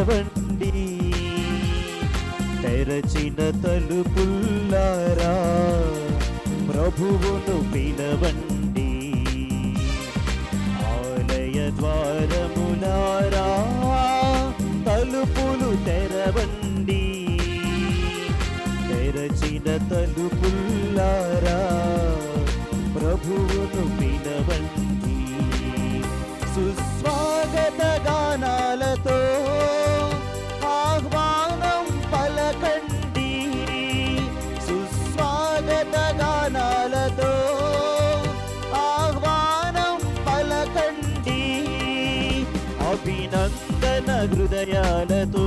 వినవండి, తెరచిన తలుపుల్లారా ప్రభువును పిలవండి. ఆలయ ద్వారములారా తలుపులు తెరవండి, తెరచిన తలుపుల్లారా ప్రభువును పిలవండి. సుస్వాగత గానాలతో ఆహ్వానం పలకండి, సుస్వాగత గానాలతో ఆహ్వానం పలకండి. అభినందన హృదయాలతో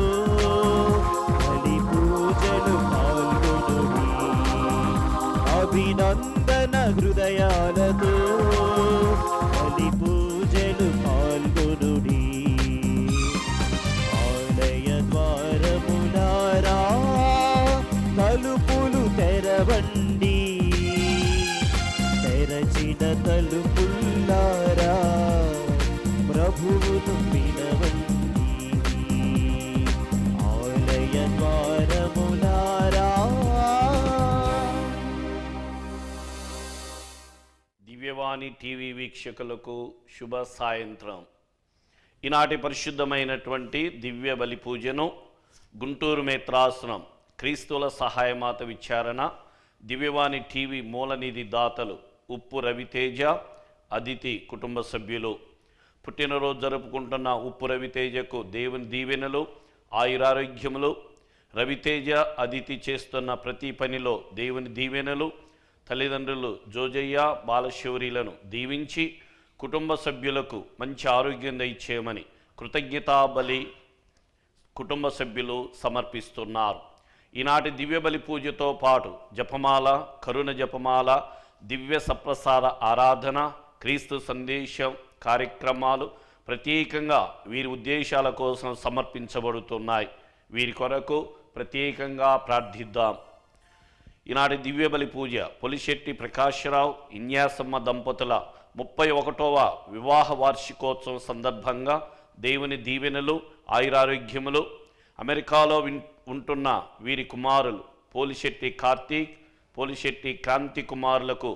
బలి పూజలు పాల్గొనుడి, అభినందన హృదయాలతో బలి పూజలు పాల్గొనుడి. ఆలయ ద్వారములారా తలుపులు తెరవండి, తెరచిన తలుపుల్లారా ప్రభువును పిలవండి. ఆలయ ద్వారములారా. దివ్యవాణి టీవీ వీక్షకులకు శుభ సాయంత్రం. ఈనాటి పరిశుద్ధమైనటువంటి దివ్య బలి పూజను గుంటూరు మేత్రాసనం క్రీస్తుల సహాయమాత విచారణ దివ్యవాణి టీవీ మూలనిధి దాతలు ఉప్పు రవితేజ, అదితి కుటుంబ సభ్యులు పుట్టినరోజు జరుపుకుంటున్న ఉప్పు రవితేజకు దేవుని దీవెనలు, ఆయురారోగ్యములు, రవితేజ అదితి చేస్తున్న ప్రతి పనిలో దేవుని దీవెనలు, తల్లిదండ్రులు జోజయ్య బాలశౌరిలను దీవించి కుటుంబ సభ్యులకు మంచి ఆరోగ్యం దయచేయమని కృతజ్ఞతా బలి కుటుంబ సభ్యులు సమర్పిస్తున్నారు. ఈనాటి దివ్య బలి పూజతో పాటు జపమాల, కరుణ జపమాల, దివ్య సప్రసాద ఆరాధన, క్రీస్తు సందేశం కార్యక్రమాలు ప్రత్యేకంగా వీరి ఉద్దేశాల కోసం సమర్పించబడుతున్నాయి. వీరి కొరకు ప్రత్యేకంగా ప్రార్థిద్దాం. ఈనాటి దివ్య బలి పూజ పొలిశెట్టి ప్రకాశ్రావు, ఇన్యాసమ్మ దంపతుల 31వ వివాహ వార్షికోత్సవం సందర్భంగా దేవుని దీవెనలు, ఆయురారోగ్యములు, అమెరికాలో ఉంటున్న వీరి కుమారులు పోలిశెట్టి కార్తీక్, పోలిశెట్టి క్రాంతి కుమారులకు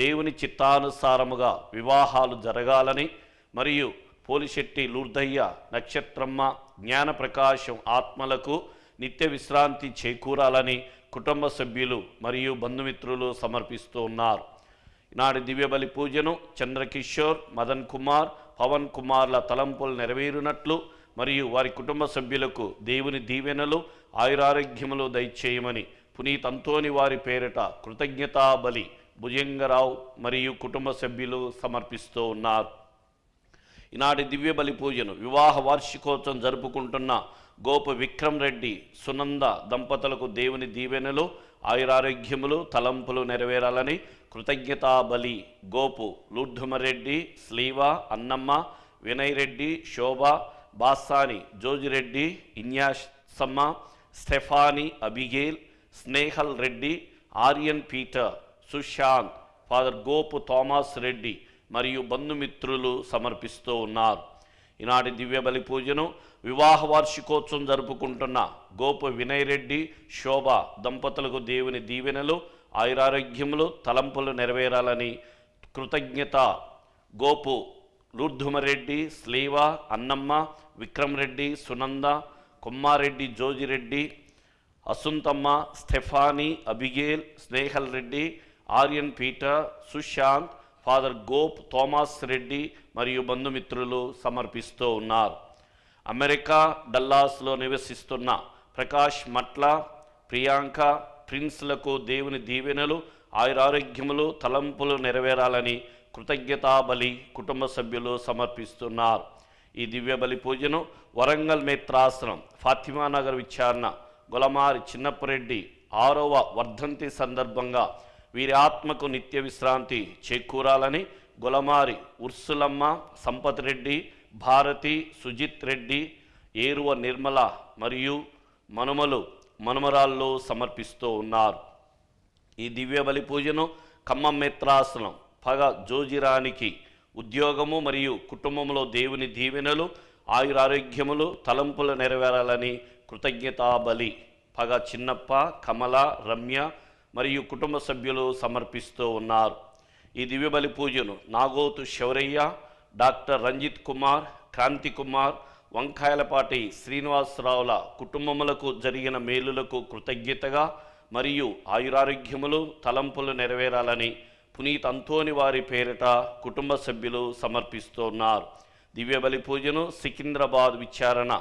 దేవుని చిత్తానుసారముగా వివాహాలు జరగాలని, మరియు పోలిశెట్టి లూర్దయ్య, నక్షత్రమ్మ, జ్ఞానప్రకాశం ఆత్మలకు నిత్య విశ్రాంతి చేకూరాలని కుటుంబ సభ్యులు మరియు బంధుమిత్రులు సమర్పిస్తూ ఉన్నారు. ఈనాటి దివ్య బలి పూజను చంద్రకిషోర్, మదన్ కుమార్, పవన్ కుమార్ల తలంపులు నెరవేరునట్లు మరియు వారి కుటుంబ సభ్యులకు దేవుని దీవెనలు, ఆయురారోగ్యములు దయచేయమని పునీత్ అంతోని వారి పేరిట కృతజ్ఞతా బలి భుజంగరావు మరియు కుటుంబ సభ్యులు సమర్పిస్తూ ఉన్నారు. ఈనాటి దివ్య బలి పూజను వివాహ వార్షికోత్సవం జరుపుకుంటున్న గోపు విక్రమ్ రెడ్డి, సునంద దంపతులకు దేవుని దీవెనలు, ఆయురారోగ్యములు, తలంపులు నెరవేరాలని కృతజ్ఞతా బలి Gopu Lourdumareddy, Sleeva, Annamma, Vinay Reddy, Shobha, Basani, Jojireddy, Inyasamma, Stephanie, Abigail, Snehal Reddy, Aryan Peter, Sushant, Father Gopu Thomas Reddy మరియు బంధుమిత్రులు సమర్పిస్తూ ఉన్నారు. ఈనాటి దివ్య బలి పూజను వివాహ వార్షికోత్సవం జరుపుకుంటున్న గోపు వినయ్ రెడ్డి, శోభ దంపతులకు దేవుని దీవెనలు, ఆయురారోగ్యములు, తలంపులు నెరవేరాలని కృతజ్ఞత Gopu Lourdumareddy, Sleeva, Annamma, Vikram Reddy, Sunanda, Kommareddy, Jojireddy, Asunthamma, Stephanie, Abigail, Snehal Reddy, Aryan Peter, Sushant, Father Gop Thomas Reddy మరియు బంధుమిత్రులు సమర్పిస్తూ ఉన్నారు. అమెరికా డల్లాస్లో నివసిస్తున్న ప్రకాష్ మట్ల, ప్రియాంక, ప్రిన్స్లకు దేవుని దీవెనలు, ఆయురారోగ్యములు, తలంపులు నెరవేరాలని కృతజ్ఞతా బలి కుటుంబ సభ్యులు సమర్పిస్తున్నారు. ఈ దివ్య బలి పూజను వరంగల్ మేత్రాసనం ఫాతిమానగర్ విచారణ గొలమారి చిన్నప్పరెడ్డి 6వ వర్ధంతి సందర్భంగా వీరి ఆత్మకు నిత్య విశ్రాంతి చేకూరాలని గొలమారి ఉర్సులమ్మ, సంపత్ రెడ్డి, భారతి, సుజిత్ రెడ్డి, ఏరువ నిర్మల మరియు మనుమరాల్లో సమర్పిస్తూ ఉన్నారు. ఈ దివ్య బలి పూజను ఖమ్మం మిత్రాసనం పగ జోజిరానికి ఉద్యోగము మరియు కుటుంబంలో దేవుని దీవెనలు, ఆయురారోగ్యములు తలంపులు నెరవేరాలని కృతజ్ఞతా బలి పగ చిన్నప్ప, కమల, రమ్య మరియు కుటుంబ సభ్యులు సమర్పిస్తూ ఉన్నారు. ఈ దివ్యబలి పూజను నాగోతు శౌరయ్య, డాక్టర్ రంజిత్ కుమార్, క్రాంతి కుమార్, వంకాయలపాటి శ్రీనివాసరావుల కుటుంబములకు జరిగిన మేలులకు కృతజ్ఞతగా మరియు ఆయురారోగ్యములు తలంపులు నెరవేరాలని పునీత్ అంతోని వారి పేరిట కుటుంబ సభ్యులు సమర్పిస్తున్నారు. దివ్యబలి పూజను సికింద్రాబాద్ విచారణ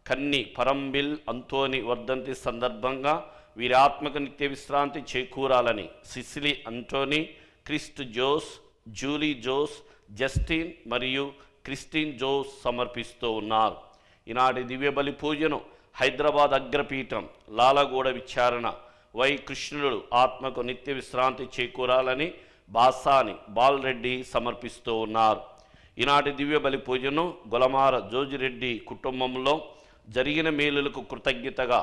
కన్ని పరంబిల్ అంతోని వర్ధంతి సందర్భంగా వీరి ఆత్మకు నిత్య విశ్రాంతి చేకూరాలని Cecily Antony, Christ Jose, Julie Jose, Justin మరియు క్రిస్టిన్ జోస్ సమర్పిస్తూ ఉన్నారు. ఈనాటి దివ్యబలి పూజను హైదరాబాద్ అగ్రపీఠం లాలగూడ విచారణ వై కృష్ణుడు ఆత్మకు నిత్య విశ్రాంతి చేకూరాలని బాసాని బాలరెడ్డి సమర్పిస్తూ ఉన్నారు. ఈనాటి దివ్యబలి పూజను గొలమార జోజిరెడ్డి కుటుంబంలో జరిగిన మేలులకు కృతజ్ఞతగా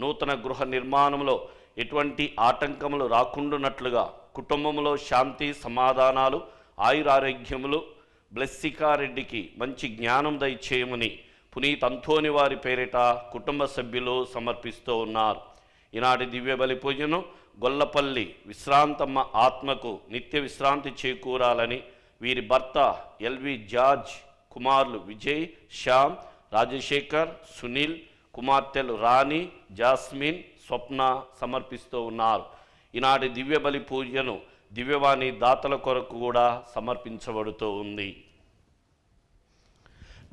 నూతన గృహ నిర్మాణంలో ఎటువంటి ఆటంకములు రాకుండానట్లుగా కుటుంబంలో శాంతి సమాధానాలు ఆయురారోగ్యములు బ్లెస్సికారెడ్డికి మంచి జ్ఞానం దయచేయమని పునీత్ అంతోని వారి పేరిట కుటుంబ సభ్యులు సమర్పిస్తూ ఉన్నారు. ఈనాటి దివ్యబలి పూజను గొల్లపల్లి విశ్రాంతమ్మ ఆత్మకు నిత్య విశ్రాంతి చేకూరాలని వీరి భర్త ఎల్వి జార్జ్, కుమారులు విజయ్, శ్యామ్, రాజశేఖర్, సునీల్, కుమార్తెలు రాణి, జాస్మిన్, స్వప్న సమర్పిస్తూ ఉన్నారు. ఈనాటి దివ్యబలి పూజను దివ్యవాణి దాతల కొరకు కూడా సమర్పించబడుతూ ఉంది.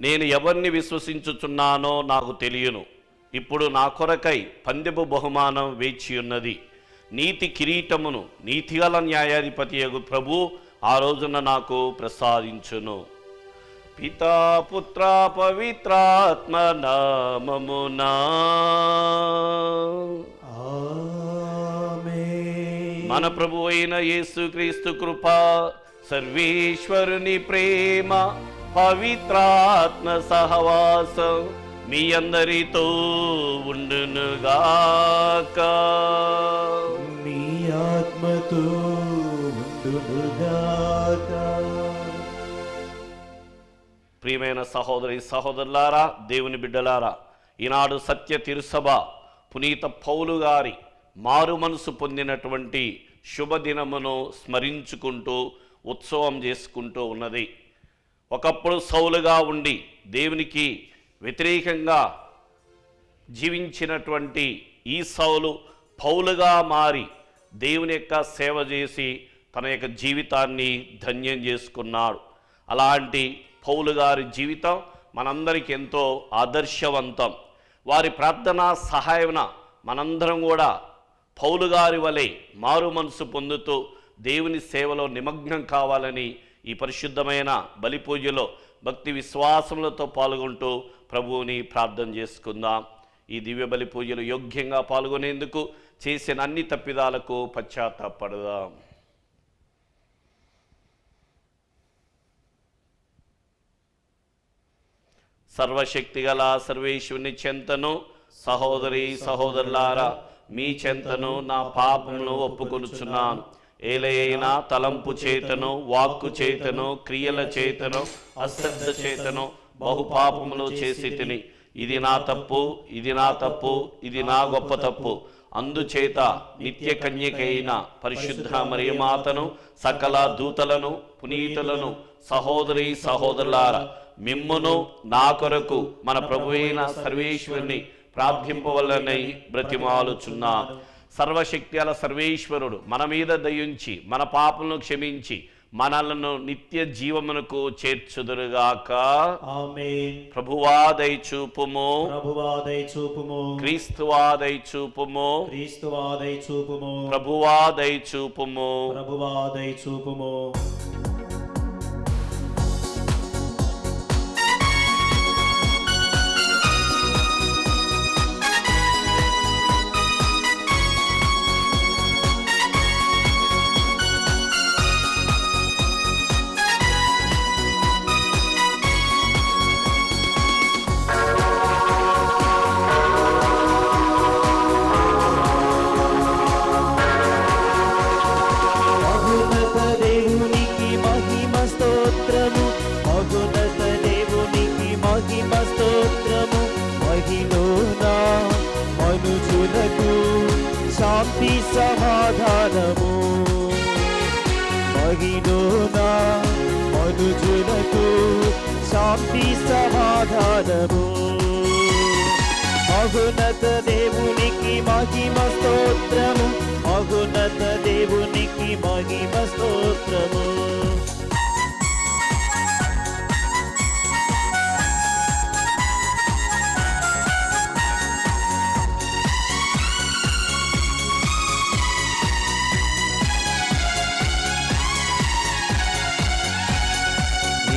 నేను ఎవరిని విశ్వసించుచున్నానో నాకు తెలియను. ఇప్పుడు నా కొరకై పందెపు బహుమానం వేచి ఉన్నది. నీతి కిరీటమును నీతిగల న్యాయాధిపతి యగు ప్రభు ఆ రోజున నాకు ప్రసాదించును. పితా పుత్ర పవిత్రాత్మ నామమునా ఆమేన్. మన ప్రభు అయిన యేసుక్రీస్తు కృప, సర్వేశ్వరుని ప్రేమ, పవిత్రాత్మ సహవాసం మీ అందరితో ఉండునుగాక. మీ ఆత్మతో ఉండునుగాక. ప్రియమైన సహోదరి సహోదరులారా, దేవుని బిడ్డలారా, ఈనాడు సత్య తిరుసభ పునీత పౌలు గారి మారు మనసు పొందినటువంటి శుభదినమును స్మరించుకుంటూ ఉత్సవం చేసుకుంటూ ఉన్నది. ఒకప్పుడు సౌలుగా ఉండి దేవునికి వ్యతిరేకంగా జీవించినటువంటి ఈ సౌలు పౌలుగా మారి దేవుని యొక్క సేవ చేసి తన యొక్క జీవితాన్ని ధన్యం చేసుకున్నాడు. అలాంటి పౌలు గారి జీవితం మనందరికీ ఎంతో ఆదర్శవంతం. వారి ప్రార్థనా సహాయన మనందరం కూడా పౌలు గారి వలె మారు మనసు పొందుతూ దేవుని సేవలో నిమగ్నం కావాలని ఈ పరిశుద్ధమైన బలి పూజలో భక్తి విశ్వాసములతో పాల్గొంటూ ప్రభువుని ప్రార్థన చేసుకుందాం. ఈ దివ్య బలి పూజలు యోగ్యంగా పాల్గొనేందుకు చేసిన అన్ని తప్పిదాలకు పశ్చాత్తాపడదాం. సర్వశక్తిగల సర్వేశ్వరుని చెంతను సహోదరి సహోదరులారా మీ చెంతను నా పాపమును ఒప్పుకొనుచున్నాను. ఏలైనా తలంపు చేతను, వాక్కు చేతను, క్రియల చేతను, అశ్రద్ధ చేతను బహుపాపములు చేసి తిని. ఇది నా తప్పు, ఇది నా తప్పు, ఇది నా గొప్ప తప్పు. అందుచేత నిత్య కన్యకైన పరిశుద్ధ మరియమాతను, సకల దూతలను, పునీతులను, సహోదరి సహోదరులారా మిమ్మును నా కొరకు మన ప్రభువైన సర్వేశ్వరుని ప్రార్థింపవలనై బ్రతిమాలుచున్నాను. సర్వశక్తిగల సర్వేశ్వరుడు మన మీద దయించి మన పాపలను క్షమించి మనలను నిత్య జీవమునకు చేర్చుదురుగాక. ఆమేన్. ప్రభువా దయచూపుము, ప్రభువా దయచూపుము, క్రీస్తువా దయచూపుము, క్రీస్తువా దయచూపుము, ప్రభువా దయచూపుము. ప్రభువా దయచూపుము. మహోన్నత దేవునికి మనుషులకు శాంతి సమాధానము. మహిళన మనుషులకు శాంతి సమాధానము. మహోన్నత దేవునికి మహిమ స్తోత్రము. మహోన్నత దేవునికి మహిమ స్తోత్రము.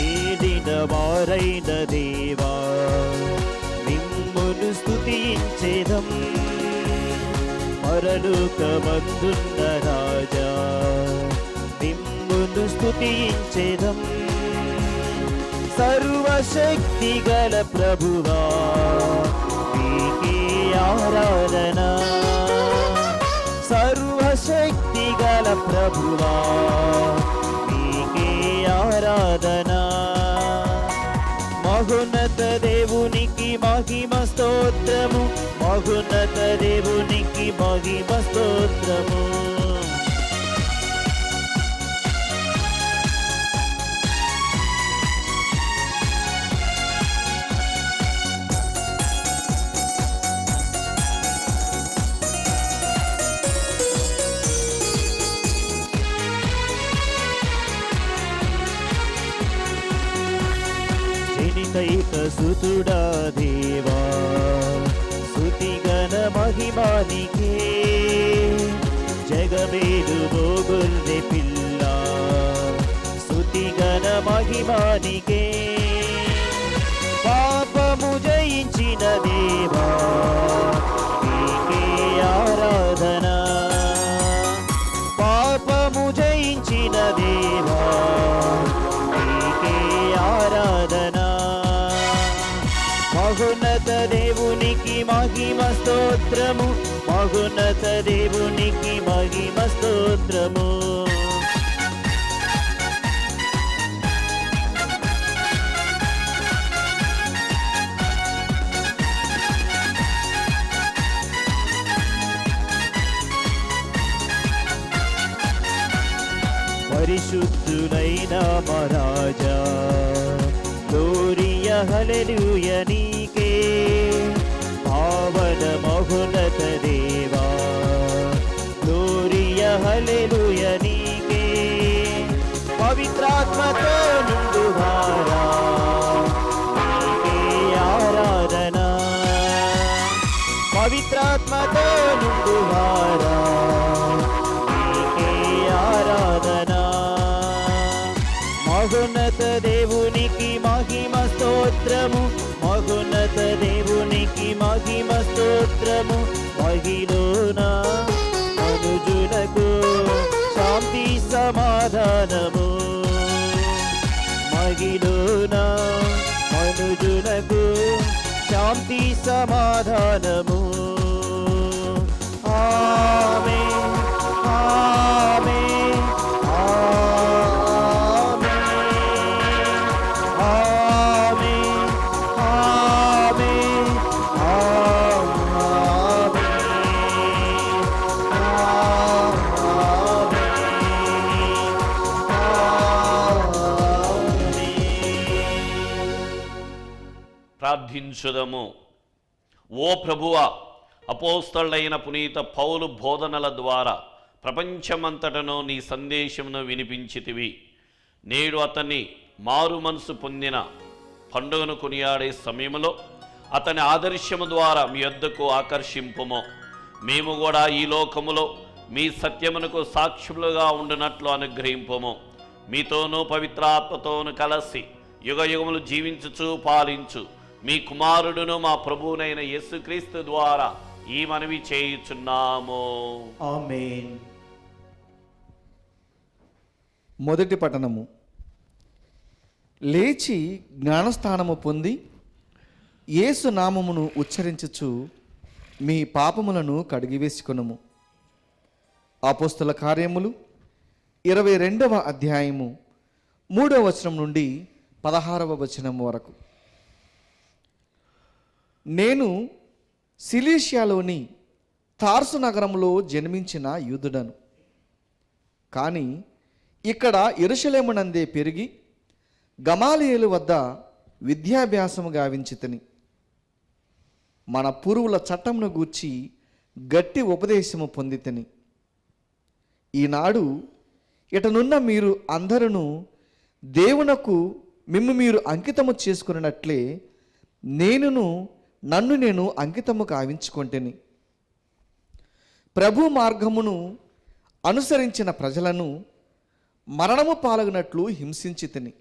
ఏలిన వారైన దేవా మిమ్మును స్తుతించెదం. పరలోకమందున్న రాజా మిమ్మును స్తుతించెదం. సర్వశక్తి గల ప్రభువా మీకే ఆరాధన. సర్వశక్తి గల ప్రభువా మీకే ఆరాధన. మహోన్నత దేవునికి మహిమ స్తోత్రము. మహోన్నత దేవునికి మహిమ స్తోత్రము. జనితైక సుతుడా దేవా స్తుతిగణ మహిమానికే. జగమేలు గొర్రె పిల్ల స్తుతిగణ మహిమానికే. పాపము జయించిన దేవా మీకే ఆరాధన. పాపము జయించిన దేవా మీకే ఆరాధన. మహోన్నత దేవునికి మహిమ స్తోత్రము. మహోన్నత దేవునికి మహిమ స్తోత్రము. పరిశుద్ధులైన మా రాజా గ్లోరియా హల్లెలూయా నీకే. పావన మహోన్నత దేవా గ్లోరియా హల్లెలూయా నీకే. పవిత్రాత్మతో నిండువారా నీకే ఆరాధన. పవిత్రాత్మతో నిండువారా నీకే ఆరాధన. మహోన్నత దేవునికి మహిమ స్తోత్రము. మహోన్నత దేవునికి మహిమ స్తోత్రము. మహిళన మనుజులకు శాంతి సమాధానము. మహిళన మనుజులకు శాంతి సమాధానము. ఆమేన్ ఆమేన్ ప్రార్థించుదము. ఓ ప్రభువా, అపోస్తలుడైన పునీత పౌలు బోధనల ద్వారా ప్రపంచమంతటను నీ సందేశమును వినిపించితివి. నేడు అతన్ని మారు మనసు పొందిన పండుగను కొనియాడే సమయంలో అతని ఆదర్శము ద్వారా మీ యొద్దకు ఆకర్షింపుము. మేము కూడా ఈ లోకములో మీ సత్యమునకు సాక్షులుగా ఉండునట్లు అనుగ్రహింపుము. మీతోనూ పవిత్రాత్మతోనూ కలిసి యుగ యుగములు జీవించుచు పాలించు మీ కుమారుడును మా ప్రభువునైన యేసుక్రీస్తు ద్వారా ఈ మనవి చేయుచున్నాము. ఆమేన్. మొదటి పఠనము. లేచి జ్ఞానస్థానము పొంది యేసు నామమును ఉచ్చరించుచు మీ పాపములను కడిగివేసుకొనుము. అపోస్తల కార్యములు 22వ అధ్యాయము 3వ వచనం నుండి 16వ వచనం వరకు. నేను సిలీషియాలోని తార్సు నగరంలో జన్మించిన యూదుడను. కానీ ఇక్కడ యెరూషలేమునందే పెరిగి గమాలియేలు వద్ద విద్యాభ్యాసము గావించితిని. మన పూర్వుల చట్టమును గూర్చి గట్టి ఉపదేశము పొందితిని. ఈనాడు ఇటనున్న మీరు అందరూ దేవునకు మిమ్ము మీరు అంకితము చేసుకున్నట్లే నన్ను నేను అంకితము కావించుకొంటిని. ప్రభు మార్గమును అనుసరించిన ప్రజలను మరణము పాలగినట్లు హింసించితిని.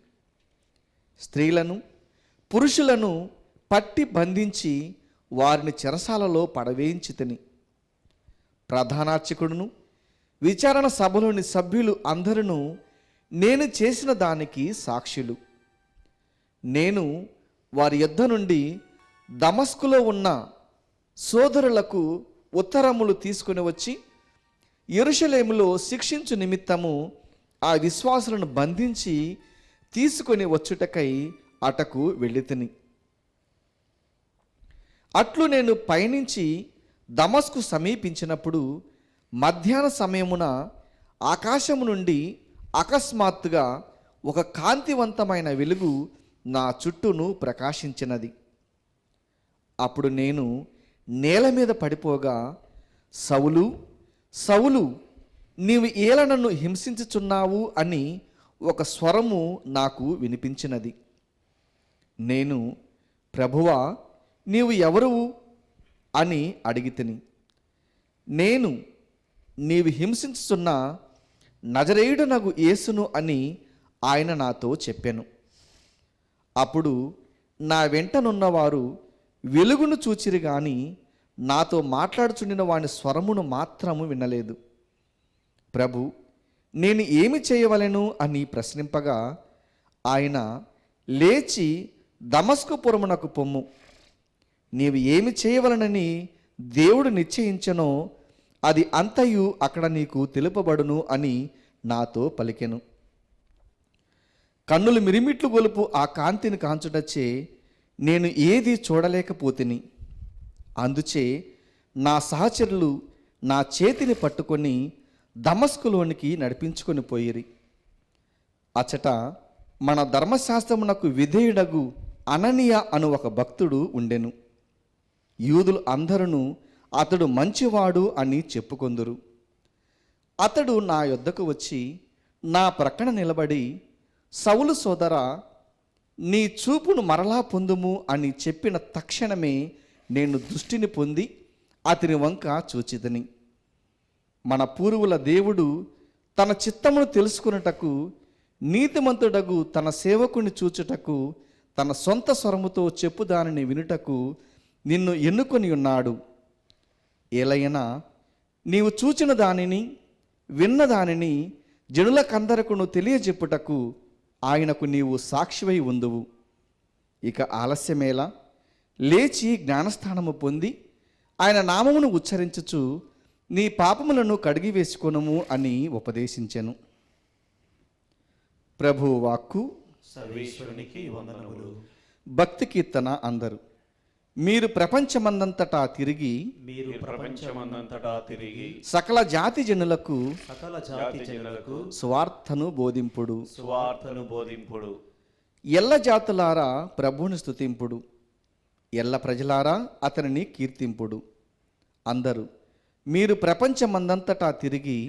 స్త్రీలను పురుషులను పట్టి బంధించి వారిని చెరసాలలో పడవేయించితిని. ప్రధానార్చకుడును విచారణ సభలోని సభ్యులు అందరూ నేను చేసిన దానికి సాక్షులు. నేను వారి యొద్ద నుండి దమస్కులో ఉన్న సోదరులకు ఉత్తరములు తీసుకుని వచ్చి యెరూషలేములో శిక్షించు నిమిత్తము ఆ విశ్వాసులను బంధించి తీసుకొని వచ్చుటకై అటకు వెళ్ళితిని. అట్లు నేను పయనించి దమస్కు సమీపించినప్పుడు మధ్యాహ్న సమయమున ఆకాశము నుండి అకస్మాత్తుగా ఒక కాంతివంతమైన వెలుగు నా చుట్టూను ప్రకాశించినది. అప్పుడు నేను నేల మీద పడిపోగా, సౌలు సౌలు, నీవు ఏల నన్ను హింసించుచున్నావు అని ఒక స్వరము నాకు వినిపించినది. నేను, ప్రభువా, నీవు ఎవరువు అని అడిగితిని. నేను, నీవు హింసించుచున్న నజరేయుడనగు యేసును అని ఆయన నాతో చెప్పెను. అప్పుడు నా వెంటనున్నవారు వెలుగును చూచిరి గాని నాతో మాట్లాడుచుండిన వాని స్వరమును మాత్రము వినలేదు. ప్రభు, నేను ఏమి చేయవలెను అని ప్రశ్నింపగా ఆయన, లేచి దమస్కు పురమునకు పొమ్ము, నీవు ఏమి చేయవలనని దేవుడు నిశ్చయించెనో అది అంతయు అక్కడ నీకు తెలుపబడును అని నాతో పలికెను. కన్నులు మిరిమిట్లు గొలుపు ఆ కాంతిని కాంచుటచ్చే నేను ఏది చూడలేకపోతిని. అందుచే నా సహచరులు నా చేతిని పట్టుకొని దమస్కులోనికి నడిపించుకొని పోయిరి. అచట మన ధర్మశాస్త్రమునకు విధేయుడగు అననీయ అను ఒక భక్తుడు ఉండెను. యూదులు అందరూ అతడు మంచివాడు అని చెప్పుకొందురు. అతడు నా యొద్దకు వచ్చి నా ప్రక్కన నిలబడి, సౌలు సోదరా, నీ చూపును మరలా పొందుము అని చెప్పిన తక్షణమే నేను దృష్టిని పొంది అతని వంక చూచితిని. మన పూర్వుల దేవుడు తన చిత్తమును తెలుసుకున్నటకు, నీతిమంతుడగు తన సేవకుని చూచుటకు, తన సొంత స్వరముతో చెప్పు దానిని వినుటకు నిన్ను ఎన్నుకొని ఉన్నాడు. ఏలైనా నీవు చూచిన దానిని విన్న దానిని జనులకందరకును తెలియజెప్పుటకు ఆయనకు నీవు సాక్షివై ఉందువు. ఇక ఆలస్యమేలా, లేచి జ్ఞానస్థానము పొంది ఆయన నామమును ఉచ్చరించుచు నీ పాపములను కడిగి వేసుకొనుము అని ఉపదేశించెను. ప్రభు వాక్కు. సర్వేశ్వరునికి వందనములు. భక్తి కీర్తన అందరు. మీరు ప్రపంచమందంతటా తిరిగి సకల జాతి జనులకు సువార్తను బోధింపుడు. ఎల్ల జాతులారా ప్రభువుని స్తుతింపుడు. ఎల్ల ప్రజలారా అతనిని కీర్తింపుడు. అందరూ మీరు ప్రపంచమందంతటా తిరిగి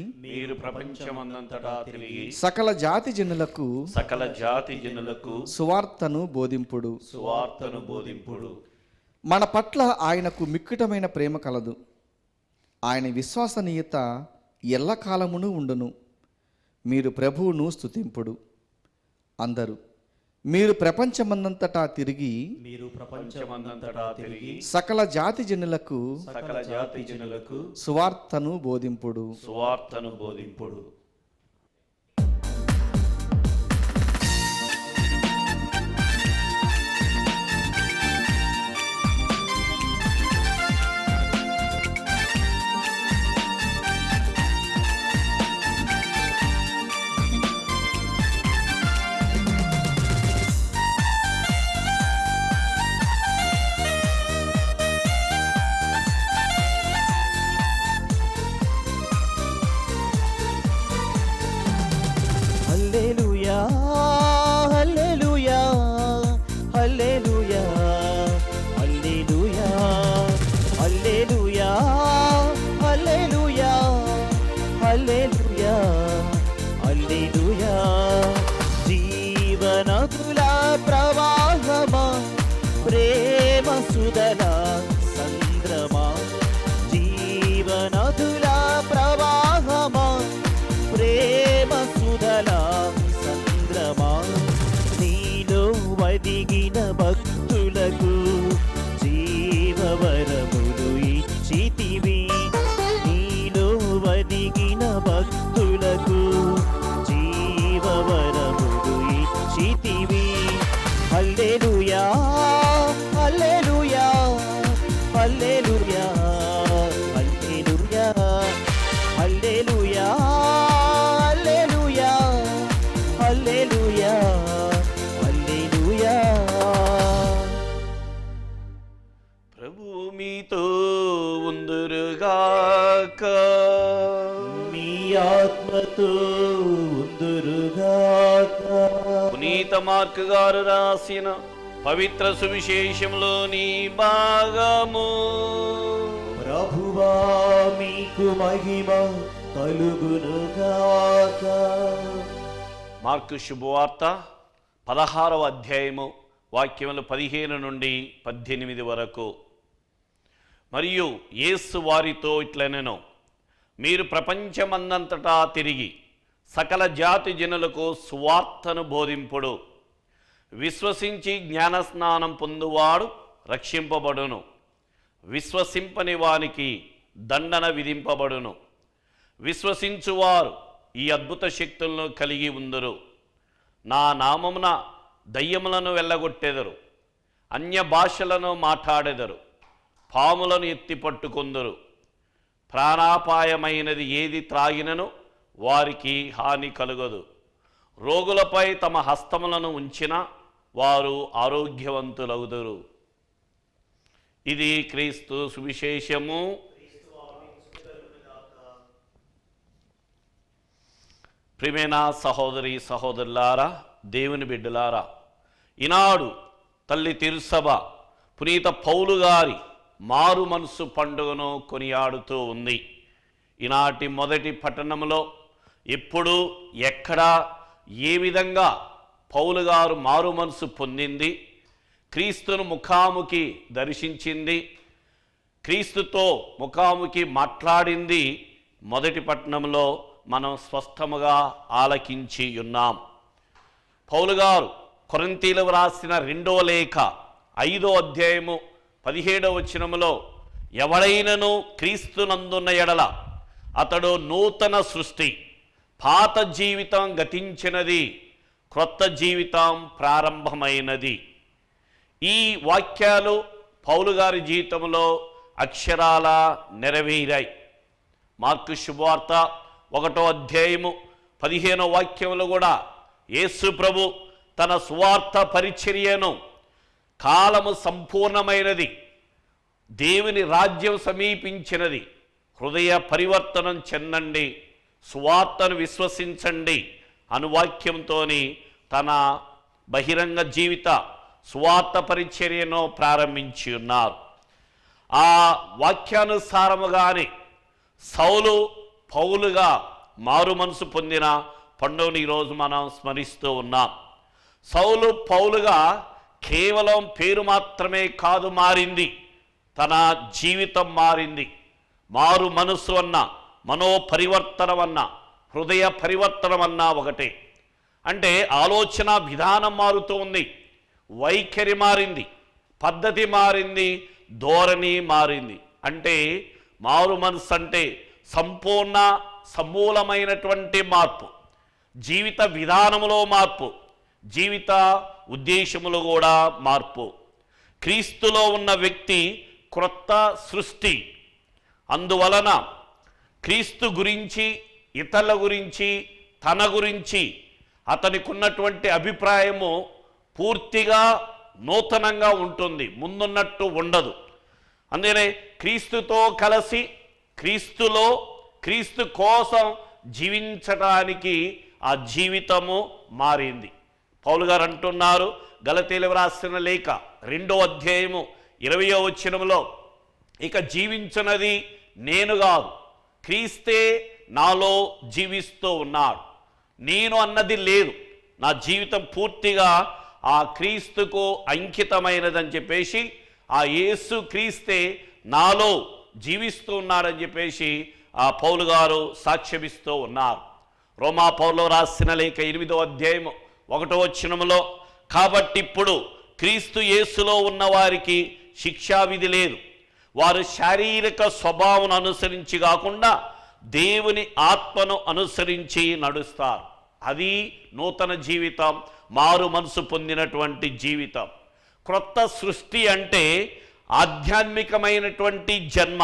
సకల జాతి జనులకు సువార్తను బోధింపుడు. మన పట్ల ఆయనకు మిక్కుటమైన ప్రేమ కలదు. ఆయన విశ్వసనీయత ఎల్లకాలమును ఉండును. మీరు ప్రభువును స్తుతింపుడు. అందరూ మీరు ప్రపంచమందంతటా తిరిగి సకల జాతి జనులకు సువార్తను బోధింపుడు. హల్లెలూయా హల్లెలూయా హల్లెలూయా హల్లెలూయా హల్లెలూయా. ప్రభు మీతో ఉందురుగాక. మీ ఆత్మతో ఉందురుగాక. పునీత మార్కు గారు రాసిన పవిత్ర సువిశేషంలోని భాగము. ప్రభువా మీకు మహిమ కలుగునుగాక. మార్కు శుభవార్త 16వ అధ్యాయము వాక్యములు 15 నుండి 18 వరకు. మరియు యేసు వారితో ఇట్లనెను, మీరు ప్రపంచమందంతటా తిరిగి సకల జాతి జనులకు సువార్తను బోధింపుడు. విశ్వసించి జ్ఞానస్నానం పొందువాడు రక్షింపబడును, విశ్వసింపని వానికి దండన విధింపబడును. విశ్వసించువారు ఈ అద్భుత శక్తులను కలిగి ఉందురు. నా నామమున దయ్యములను వెళ్ళగొట్టెదరు, అన్య భాషలను మాట్లాడెదరు, పాములను ఎత్తి పట్టుకొందురు. ప్రాణాపాయమైనది ఏది త్రాగినను వారికి హాని కలుగదు. రోగులపై తమ హస్తములను ఉంచిన వారు ఆరోగ్యవంతులవుదురు. ఇది క్రీస్తు సువిశేషము. ప్రియమైన సహోదరి సహోదరులారా, దేవుని బిడ్డలారా, ఈనాడు తల్లి తిరుసభ పునీత పౌలు గారి మారు మనసు పండుగను కొనియాడుతూ ఉంది. ఈనాటి మొదటి పట్టణంలో ఎప్పుడు ఎక్కడ ఏ విధంగా పౌలు గారు మారు మనసు పొందింది, క్రీస్తును ముఖాముఖి దర్శించింది, క్రీస్తుతో ముఖాముఖి మాట్లాడింది మొదటి పట్టణంలో మనం స్పష్టముగా ఆలకించి ఉన్నాం. పౌలు గారు కొరింథీయులకు రాసిన 2వ లేఖ 5వ అధ్యాయము 17వ వచనములో, ఎవడైనను క్రీస్తునందున్న ఎడల అతడు నూతన సృష్టి, పాత జీవితం గతించినది, క్రొత్త జీవితం ప్రారంభమైనది. ఈ వాక్యాలు పౌలు గారి జీవితంలో అక్షరాల నెరవేరాయి. మార్కు శుభవార్త 1వ అధ్యాయము 15వ వాక్యములు కూడా యేసు ప్రభు తన సువార్త పరిచర్యను కాలము సంపూర్ణమైనది, దేవుని రాజ్యం సమీపించినది, హృదయ పరివర్తనం చెందండి, సువార్తను విశ్వసించండి అనువాక్యంతో తన బహిరంగ జీవిత సువార్త పరిచర్యను ప్రారంభించి ఉన్నారు. ఆ వాక్యానుసారముగానే సౌలు పౌలుగా మారు మనసు పొందిన పండుగను ఈరోజు మనం స్మరిస్తూ ఉన్నాం. సౌలు పౌలుగా కేవలం పేరు మాత్రమే కాదు మారింది, తన జీవితం మారింది. మారు మనసు అన్న, మనోపరివర్తనం అన్న, హృదయ పరివర్తనం అన్న ఒకటే. అంటే ఆలోచన విధానం మారుతూ ఉంది, వైఖరి మారింది, పద్ధతి మారింది, ధోరణి మారింది. అంటే మారు మనసు అంటే సంపూర్ణ సమూలమైనటువంటి మార్పు, జీవిత విధానములో మార్పు, జీవిత ఉద్దేశములో కూడా మార్పు. క్రీస్తులో ఉన్న వ్యక్తి క్రొత్త సృష్టి. అందువలన క్రీస్తు గురించి, ఇతరుల గురించి, తన గురించి అతనికి ఉన్నటువంటి అభిప్రాయము పూర్తిగా నూతనంగా ఉంటుంది, ముందున్నట్టు ఉండదు. అందుకనే క్రీస్తుతో కలిసి క్రీస్తులో క్రీస్తు కోసం జీవించడానికి ఆ జీవితము మారింది. పౌలు గారు అంటున్నారు, గలతీయులకు రాసిన లేఖ 2వ అధ్యాయము 20వ వచనములో, ఇక జీవించున్నది నేను కాదు, క్రీస్తే నాలో జీవిస్తూ ఉన్నాడు. నేను అన్నది లేదు, నా జీవితం పూర్తిగా ఆ క్రీస్తుకు అంకితమైనదని చెప్పేసి, ఆ యేసు క్రీస్తే నాలో జీవిస్తూ ఉన్నాడని చెప్పేసి ఆ పౌలు గారు సాక్ష్యమిస్తూ ఉన్నారు. రోమా పౌలు రాసిన లేఖ 8వ అధ్యాయము 1వ వచనములో, కాబట్టి ఇప్పుడు క్రీస్తు యేసులో ఉన్న వారికి శిక్షావిధి లేదు, వారు శారీరక స్వభావం అనుసరించి కాకుండా దేవుని ఆత్మను అనుసరించి నడుస్తారు. అది నూతన జీవితం, మారు మనసు పొందినటువంటి జీవితం. క్రొత్త సృష్టి అంటే ఆధ్యాత్మికమైనటువంటి జన్మ.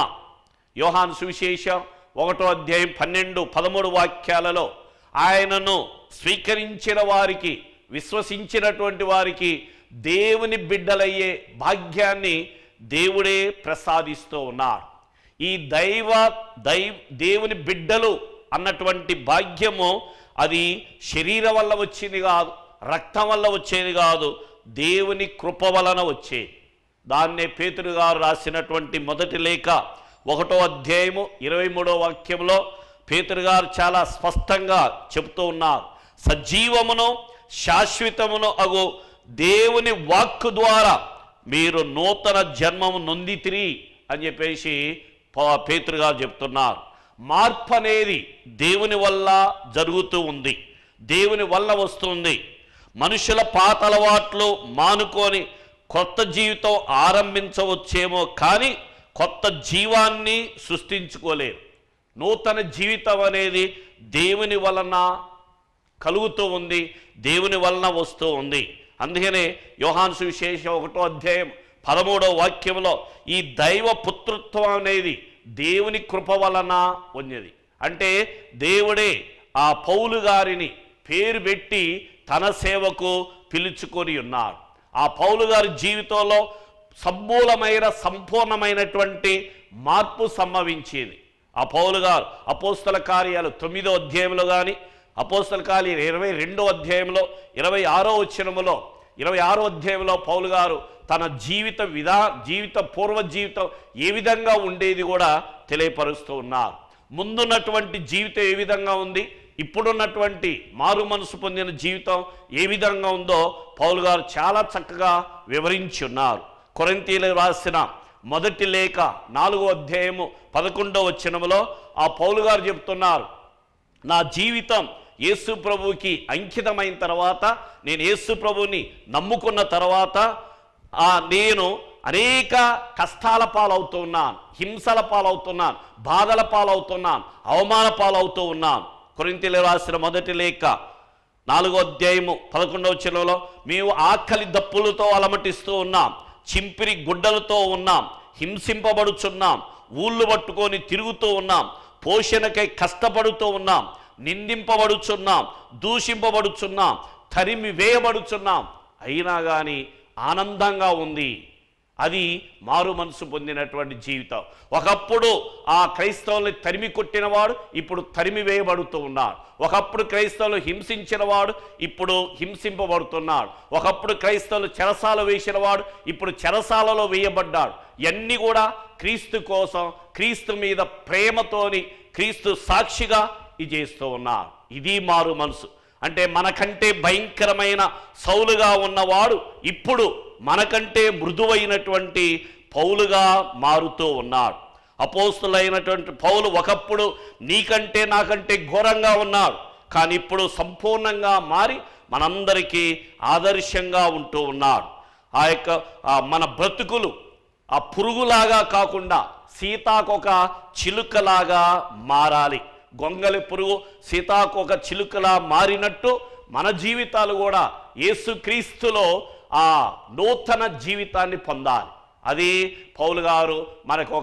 యోహాను సువిశేషం 1వ అధ్యాయం 12, 13 వాక్యాలలో ఆయనను స్వీకరించిన వారికి, విశ్వసించినటువంటి వారికి దేవుని బిడ్డలయ్యే భాగ్యాన్ని దేవుడే ప్రసాదిస్తూ ఉన్నారు. ఈ దేవుని బిడ్డలు అన్నటువంటి భాగ్యము అది శరీరం వల్ల వచ్చేది కాదు, రక్తం వల్ల వచ్చేది కాదు, దేవుని కృప వలన వచ్చేది. దాన్నే పేతురు గారు రాసినటువంటి మొదటి లేఖ 1వ అధ్యాయము 23వ వాక్యంలో పేతురు గారు చాలా స్పష్టంగా చెబుతూ ఉన్నారు. సజీవమును శాశ్వతమును అగు దేవుని వాక్కు ద్వారా మీరు నూతన జన్మము నొందితిరి అని చెప్పేసి పేతురు గారు చెప్తున్నారు. మార్పు అనేది దేవుని వల్ల జరుగుతూ ఉంది, దేవుని వల్ల వస్తుంది. మనుషుల పాత అలవాట్లు మానుకొని కొత్త జీవితం ఆరంభించవచ్చేమో కానీ కొత్త జీవాన్ని సృష్టించుకోలేరు. నూతన జీవితం అనేది దేవుని వలన కలుగుతూ ఉంది, దేవుని వలన వస్తూ ఉంది. అందుకనే యోహాను సువిశేషం 1వ అధ్యాయం 13వ వాక్యంలో ఈ దైవ పుత్రత్వం అనేది దేవుని కృప వలన ఉన్నది. అంటే దేవుడే ఆ పౌలు గారిని పేరు పెట్టి తన సేవకు పిలుచుకొని ఉన్నారు. ఆ పౌలు గారి జీవితంలో సంపూర్ణమైనటువంటి మార్పు సంభవించేది. ఆ పౌలు గారు అపోస్తల కార్యాలు 9వ అధ్యాయంలో కానీ, అపోస్తల కార్యాలు 22వ అధ్యాయంలో 26వ వచనములో 26వ అధ్యాయంలో పౌలు గారు తన జీవిత పూర్వ జీవితం ఏ విధంగా ఉండేది కూడా తెలియపరుస్తూ ఉన్నారు. ముందున్నటువంటి జీవితం ఏ విధంగా ఉంది, ఇప్పుడున్నటువంటి మారు మనసు పొందిన జీవితం ఏ విధంగా ఉందో పౌలు గారు చాలా చక్కగా వివరించి ఉన్నారు. కొరింథీయులకు రాసిన మొదటి లేఖ 4వ అధ్యాయము 11వ వచనములో ఆ పౌలు గారు చెప్తున్నారు, నా జీవితం యేసు ప్రభువుకి అంకితమైన తర్వాత, నేను యేసు ప్రభువుని నమ్ముకున్న తర్వాత నేను అనేక కష్టాల పాలవుతూ ఉన్నాను, హింసల పాలవుతున్నాను, బాధల పాలవుతున్నాను, అవమాన పాలవుతూ ఉన్నాను. కొరింథీయులకు రాసిన మొదటి లేఖ 4వ అధ్యాయము 11వ వచనంలో మేము ఆకలి దప్పులతో అలమటిస్తూ ఉన్నాం, చింపిరి గుడ్డలతో ఉన్నాం, హింసింపబడుచున్నాం, ఊళ్ళు పట్టుకొని తిరుగుతూ ఉన్నాం, పోషణకై కష్టపడుతూ ఉన్నాం, నిందింపబడుచున్నాం, దూషింపబడుచున్నాం, తరిమి వేయబడుచున్నాం, అయినా కానీ ఆనందంగా ఉంది. అది మారు మనసు పొందినటువంటి జీవితం. ఒకప్పుడు ఆ క్రైస్తవుల్ని తరిమి కొట్టినవాడు ఇప్పుడు తరిమి వేయబడుతూ ఉన్నాడు. ఒకప్పుడు క్రైస్తవులు హింసించినవాడు ఇప్పుడు హింసింపబడుతున్నాడు. ఒకప్పుడు క్రైస్తవులు చెరసాల వేసినవాడు ఇప్పుడు చెరసాలలో వేయబడ్డాడు. ఇవన్నీ కూడా క్రీస్తు కోసం, క్రీస్తు మీద ప్రేమతోని, క్రీస్తు సాక్షిగా ఇది చేస్తూ ఉన్నారు. ఇది మారు మనసు అంటే. మనకంటే భయంకరమైన సౌలుగా ఉన్నవాడు ఇప్పుడు మనకంటే మృదువైనటువంటి పౌలుగా మారుతూ ఉన్నాడు. అపోస్తులైనటువంటి పౌలు ఒకప్పుడు నీకంటే నాకంటే ఘోరంగా ఉన్నాడు, కానీ ఇప్పుడు సంపూర్ణంగా మారి మనందరికీ ఆదర్శంగా ఉంటూ ఉన్నాడు. మన బ్రతుకులు ఆ పురుగులాగా కాకుండా సీతాకొక చిలుకలాగా మారాలి. గొంగలి పురుగు సీతాకొక చిలుకలా మారినట్టు మన జీవితాలు కూడా యేసుక్రీస్తులో ఆ నూతన జీవితాన్ని పొందాలి. అది పౌలు గారు మనకు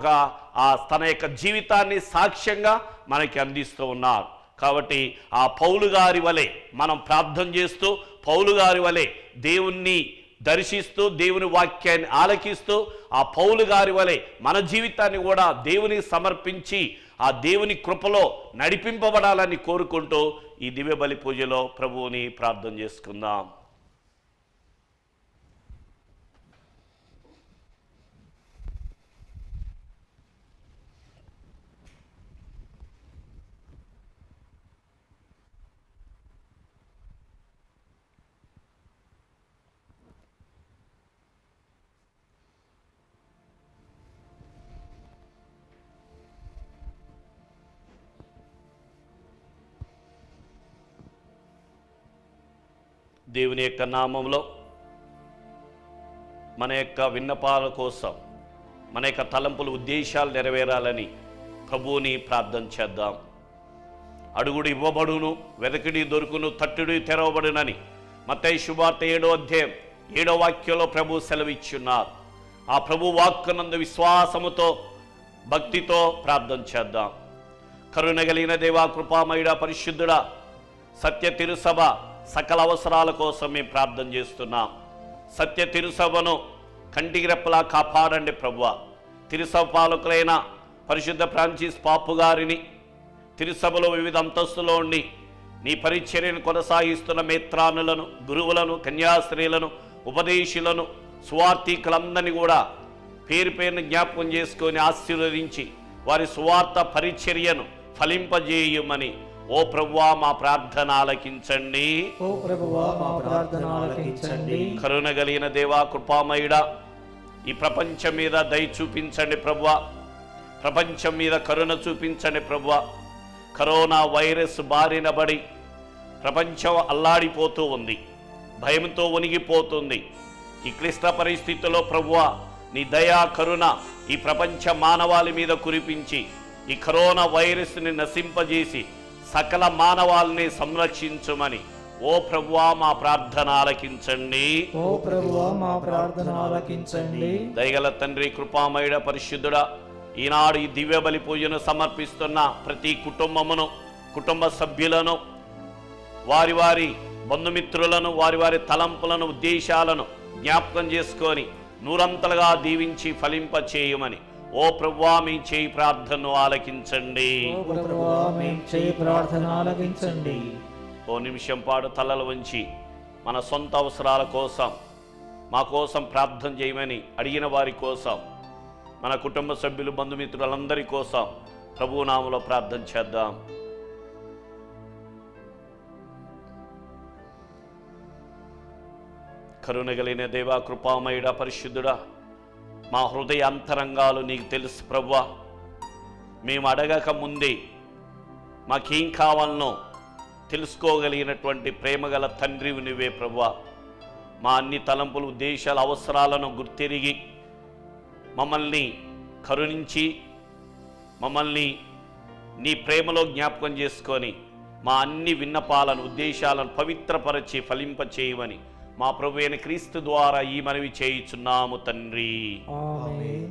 తన యొక్క జీవితాన్ని సాక్ష్యంగా మనకి అందిస్తూ ఉన్నారు. కాబట్టి ఆ పౌలు గారి వలె మనం ప్రార్థన చేస్తూ, పౌలు గారి వలె దేవుణ్ణి దర్శిస్తూ, దేవుని వాక్యాన్ని ఆలకిస్తూ, ఆ పౌలు గారి వలె మన జీవితాన్ని కూడా దేవునికి సమర్పించి ఆ దేవుని కృపలో నడిపింపబడాలని కోరుకుంటూ ఈ దివ్య బలి పూజలో ప్రభువుని ప్రార్థన చేసుకుందాం. దేవుని యొక్క నామంలో మన యొక్క విన్నపాల కోసం, మన యొక్క తలంపుల ఉద్దేశాలు నెరవేరాలని ప్రభువుని ప్రార్థన చేద్దాం. అడుగుడు ఇవ్వబడును, వెదకిడి దొరుకును, తట్టుడి తెరవబడునని మత్తయి శుభార్త 7వ అధ్యాయం 7వ వాక్యంలో ప్రభు సెలవిచ్చున్నారు. ఆ ప్రభు వాక్కునందు విశ్వాసముతో భక్తితో ప్రార్థన చేద్దాం. కరుణ కలిగిన దేవా, కృపామయుడా, పరిశుద్ధుడా, సత్య తిరుసభ సకల అవసరాల కోసం మేము ప్రార్థన చేస్తున్నాం. సత్య తిరుసభను కంటికి రెప్పలా కాపాడండి ప్రభువా. తిరుసభ పాలకులైన పరిశుద్ధ ఫ్రాన్సిస్ పాపు గారిని, తిరుసభలో వివిధ అంతస్తులో ఉండి నీ పరిచర్యను కొనసాగిస్తున్న మేత్రానులను, గురువులను, కన్యాస్త్రీలను, ఉపదేశులను, సువార్థికులందరినీ కూడా పేరు పేరును జ్ఞాపకం చేసుకొని ఆశీర్వదించి వారి సువార్త పరిచర్యను ఫలింపజేయమని ఓ ప్రభువా మా ప్రార్థన ఆలకించండి. ఓ ప్రభువా మా ప్రార్థన ఆలకించండి. కరుణ కలిగిన దేవా, కృపామయుడా, ఈ ప్రపంచం మీద దయ చూపించండి ప్రభువా. ప్రపంచం మీద కరుణ చూపించండి ప్రభువా. కరోనా వైరస్ బారిన పడి ప్రపంచం అల్లాడిపోతూ ఉంది, భయంతో వణిగిపోతుంది. ఈ క్లిష్ట పరిస్థితుల్లో ప్రభువా నీ దయా కరుణ ఈ ప్రపంచ మానవాళి మీద కురిపించి ఈ కరోనా వైరస్ని నశింపజేసి సకల మానవాళిని సంరక్షించుమని ఓ ప్రభువా మా ప్రార్థన ఆలకించండి. ఓ ప్రభువా మా ప్రార్థన ఆలకించండి. దయగల తండ్రి, కృపామయుడ, పరిశుద్ధుడా, ఈనాడు ఈ దివ్య బలి పూజను సమర్పిస్తున్న ప్రతి కుటుంబమును, కుటుంబ సభ్యులను, వారి వారి బంధుమిత్రులను, వారి వారి తలంపులను, ఉద్దేశాలను జ్ఞాపకం చేసుకొని నూరంతలుగా దీవించి ఫలింప చేయమని ఓ ప్రభువా మీ చేయి ప్రార్థనను ఆలకించండి. ఓ ప్రభువా మీ చేయి ప్రార్థన ఆలకించండి. ఓ నిమిషం పాటు తలలు వంచి మన సొంత అవసరాల కోసం, మా కోసం ప్రార్థన చేయమని అడిగిన వారి కోసం, మన కుటుంబ సభ్యులు, బంధుమిత్రులందరి కోసం ప్రభువు నామములో ప్రార్థన చేద్దాం. కరుణ కలిగిన దేవా, కృపామయుడా, పరిశుద్ధుడా, మా హృదయ అంతరంగాలు నీకు తెలుసు ప్రభువా. మేము అడగక ముందే మాకేం కావాలనో తెలుసుకోగలిగినటువంటి ప్రేమగల తండ్రివి నువ్వే ప్రభువా. మా అన్ని తలంపులు, ఉద్దేశాల, అవసరాలను గుర్తెరిగి మమ్మల్ని కరుణించి మమ్మల్ని నీ ప్రేమలో జ్ఞాపకం చేసుకొని మా అన్ని విన్నపాలను, ఉద్దేశాలను పవిత్రపరచి ఫలింపచేయమని మా ప్రభు అయిన క్రీస్తు ద్వారా ఈ మనవి చేయుచున్నాము తండ్రి. ఆమేన్.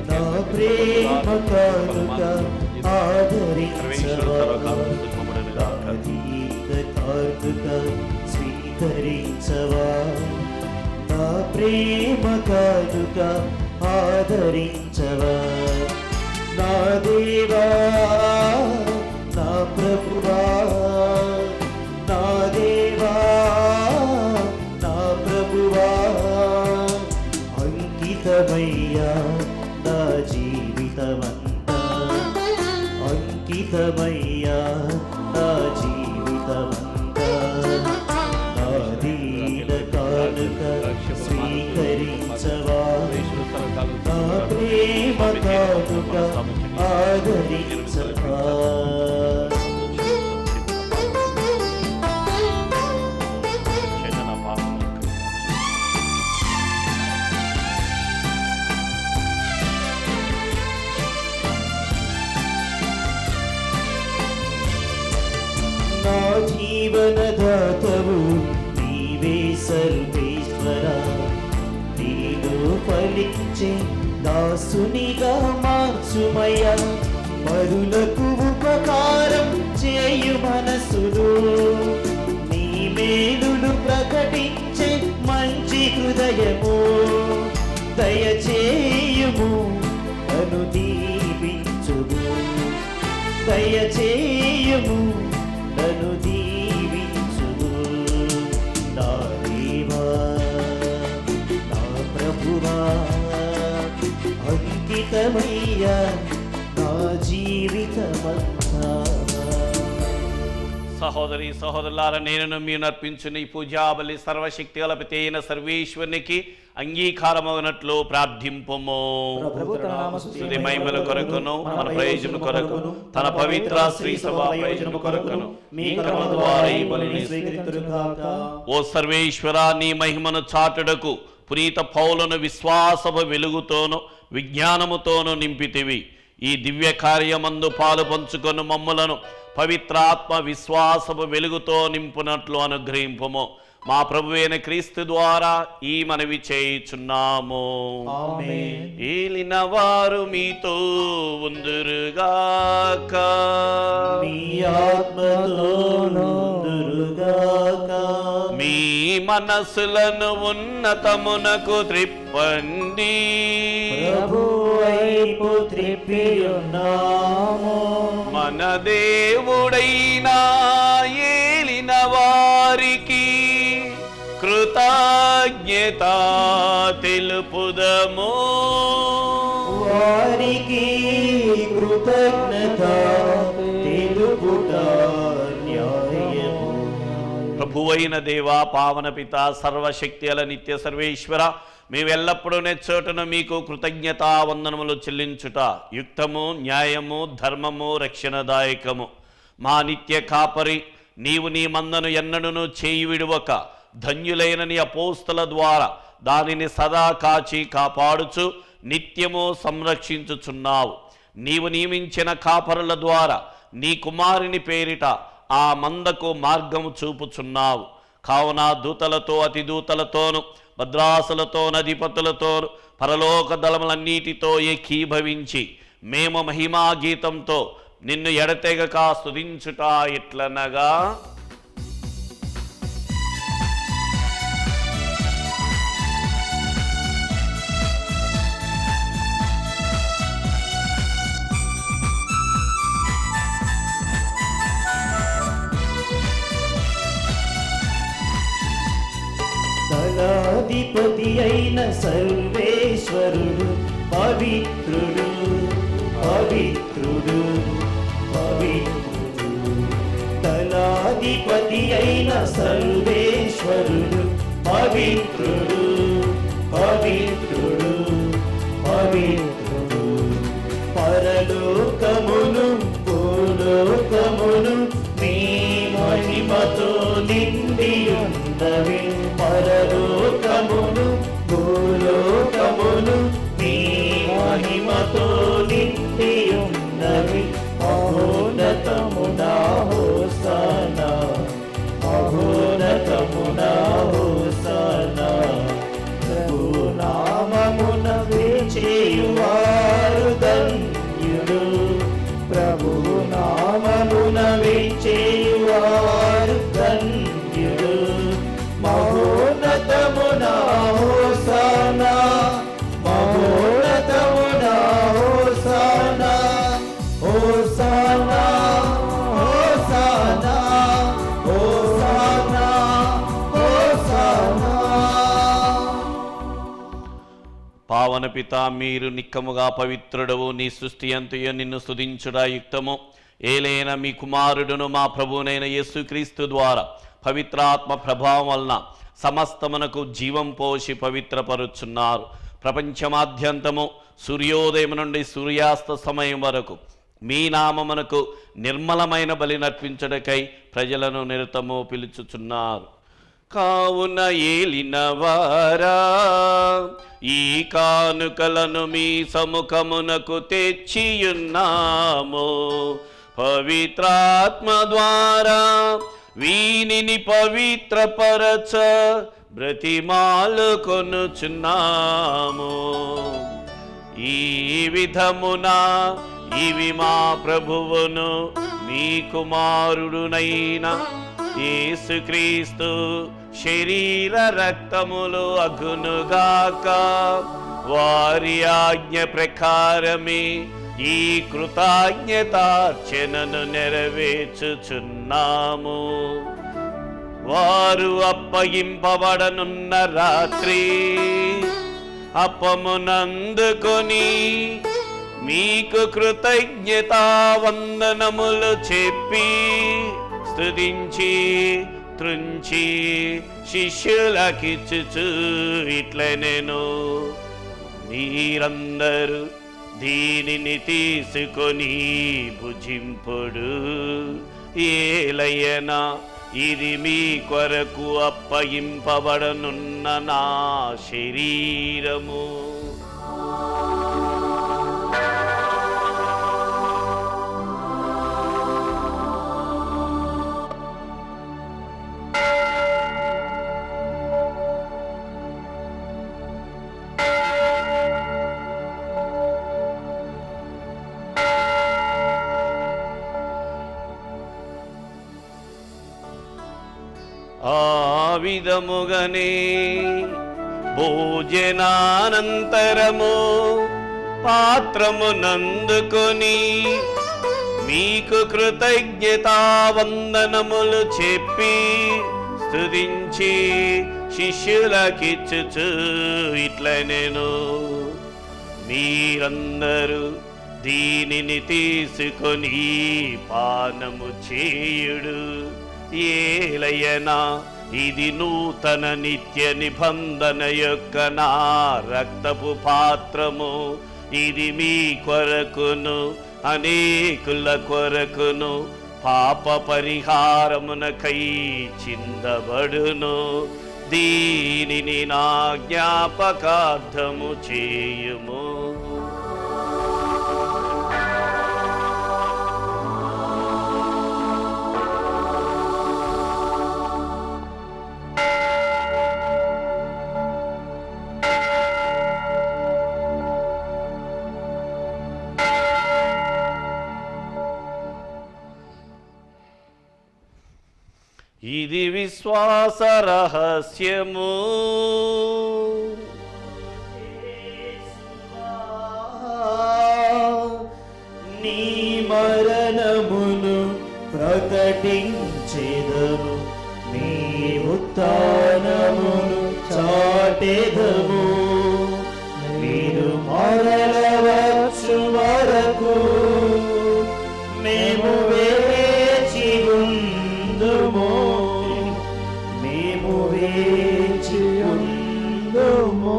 నా ప్రేమ కానుక ఆదరించవా, అతీత కానుక స్వీకరించవా. నా ప్రేమ కానుక ఆదరించవా. నా దేవా, నా ప్రభువా, నా దేవా, నా ప్రభువా, అంకితమయ్యా నా జీవితమంతా, అంకితమయ్యా నా జీవితమంతా. నా దీన కానుక స్వీకరించవా, నా ప్రేమ కానుక ఆదరించవా. నా జీవనదాతవు నీవే సర్వేశ్వరా. నీలో ఫలించే దాసునిగా మార్చుమయ్యా. పరులకు ఉపకారం చేయు మనసులు, నీ మేలులు ప్రకటించే మంచి హృదయము. దయచేయుము నన్ను దీవించుము, దయచేయుము నన్ను దీవించుము. నా దేవా, నా ప్రభువా, అంకితమయ్యా నా జీవితమంతా. సహోదరి సహోదరులారా, నేను మీరు అర్పించిన ఈ పూజాబలి సర్వశక్తి గల పిత అయిన సర్వేశ్వరునికి అంగీకారమగినట్లు ప్రార్థింపుము. ప్రభు తన నామస్తుతి స్తుతి మహిమల కొరకును మన ప్రయోజనం కొరకును తన పవిత్ర శ్రీ సభా ప్రయోజనం కొరకును మీ కర్మ ద్వారా ఈ బలిని స్వీకరింతురుగాక. ఓ సర్వేశ్వర, నీ మహిమను చాటుటకు పునీత పౌలను విశ్వాసపు వెలుగుతోను విజ్ఞానముతోను నింపితివి. ఈ దివ్య కార్యమందు పాలు పంచుకొని మమ్ములను పవిత్రాత్మ విశ్వాసపు వెలుగుతో నింపునట్లు అనుగ్రహింపుము. మా ప్రభువైన క్రీస్తు ద్వారా ఈ మనవి చేయుచున్నాము. ఆమేన్. ఏలిన వారు మీతో ఉందురుగాక. మీ ఆత్మతోను ఉందురుగాక. మీ మనసులను ఉన్నతమునకు త్రిప్పండి. ప్రభు వైపు త్రిప్పి ఉన్నాము. మన దేవుడైన ఏలిన వారికి కృతజ్ఞత తెలుపుదము. వారికి కృతజ్ఞత తెలుపుట న్యాయము. ప్రభువైన దేవా, పావన పిత, సర్వశక్తి గల నిత్య సర్వేశ్వర, మేమెల్లప్పుడూ నెచ్చోటను మీకు కృతజ్ఞతా వందనములు చెల్లించుట యుక్తము, న్యాయము, ధర్మము, రక్షణదాయకము. మా నిత్య కాపరి నీవు నీ మందను ఎన్నడూను చేయి విడువక ధన్యులైన నీ అపోస్తల ద్వారా దానిని సదా కాచి కాపాడుచు నిత్యము సంరక్షించుచున్నావు. నీవు నియమించిన కాపరుల ద్వారా నీ కుమారుని పేరిట ఆ మందకు మార్గము చూపుచున్నావు. కావున దూతలతో అతి దూతలతోను భద్రాసులతో అధిపతులతోను పరలోక దళములన్నిటితో ఏకీభవించి మేము మహిమా గీతంతో నిన్ను ఎడతెగక స్తుతించుట ఎట్లనగా, దళాధిపతి అయిన సర్వేశ్వరుడు పవిత్రుడు పవిత్రుడు పవిత్రుడు. దళాధిపతి అయిన సర్వేశ్వరుడు పవిత్రుడు పవిత్రుడు పవిత్రుడు. పరలోకమును భూలోకమును మీ మహిమతో నిండియున్నవి. పరలోకమును భూలోకమును మీ మహిమతో నిండియున్నవి. మహోన్నతమునా హోసానా, మహోన్నతమునా హోసానా. ప్రభు నామమున వేచేయువారు ధన్యుడు. ప్రభు నామమున వేచేయువారు ధన్యుడు. మహోన్నతమునా హోసానా, మహోన్నతమునా హోసానా. హోసానా హోసానా హోసానా హోసానా. పావన పిత, మీరు నిక్కముగా పవిత్రుడవు. నీ సృష్టి అంతయు నిన్ను స్తుతించుట యుక్తము. ఏలైన మీ కుమారుడును మా ప్రభువునైన యేసుక్రీస్తు ద్వారా పవిత్రాత్మ ప్రభావం వలన సమస్తమునకు జీవం పోసి పవిత్రపరుచున్నారు. ప్రపంచమాద్యంతము సూర్యోదయం నుండి సూర్యాస్త సమయం వరకు మీ నామమునకు నిర్మలమైన బలి నర్పించడకై ప్రజలను నిరతము పిలుచుచున్నారు. కావున ఏలినవారా, ఈ కానుకలను మీ సముఖమునకు తెచ్చియున్నాము. పవిత్రాత్మ ద్వారా వీనిని పవిత్రపరచ బ్రతిమాలు కొనుచున్నాము. ఈ విధమున ఇవి మా ప్రభువును మీ కుమారుడునైన యేసుక్రీస్తు శరీర రక్తములు అగునుగాక. వారి ఆజ్ఞ ప్రకారమే ఈ కృతజ్ఞతార్చనను నెరవేర్చుచున్నాము. వారు అప్పగింపబడనున్న రాత్రి అప్పమునందుకొని మీకు కృతజ్ఞతా వందనములు చెప్పి స్తుతించి త్రుంచి శిష్యులకిచ్చుచు ఇట్లనెను, మీరందరూ దీనిని తీసుకొని భుజింపుడు, ఏలయనా ఇది మీ కొరకు అప్పగింపబడనున్న నా శరీరము. ఆ విధముగనే భోజనానంతరము పాత్రమునందుకొని మీకు కృతజ్ఞతావందనములు చెప్పి స్తుతించి శిష్యులకిచ్చుచు ఇట్లనెను, మీరందరూ దీనిని తీసుకొని పానము చేయుడు, ఏలయనా ఇది నూతన నిత్య నిబంధన యొక్క నా రక్తపు పాత్రము. ఇది మీ కొరకును అనేకుల కొరకును పాప పరిహారమునకై చిందబడును. దీనిని నా జ్ఞాపకార్థము చేయుము. ఇది విశ్వాస రహస్యము. నీ మరణమును ప్రకటించెదము, నీ ఉత్థానమును చాటెదము. మీరు మరలవచ్చు వరకు మేము వేచి ఉందుము, మేము వేచి ఉందుము.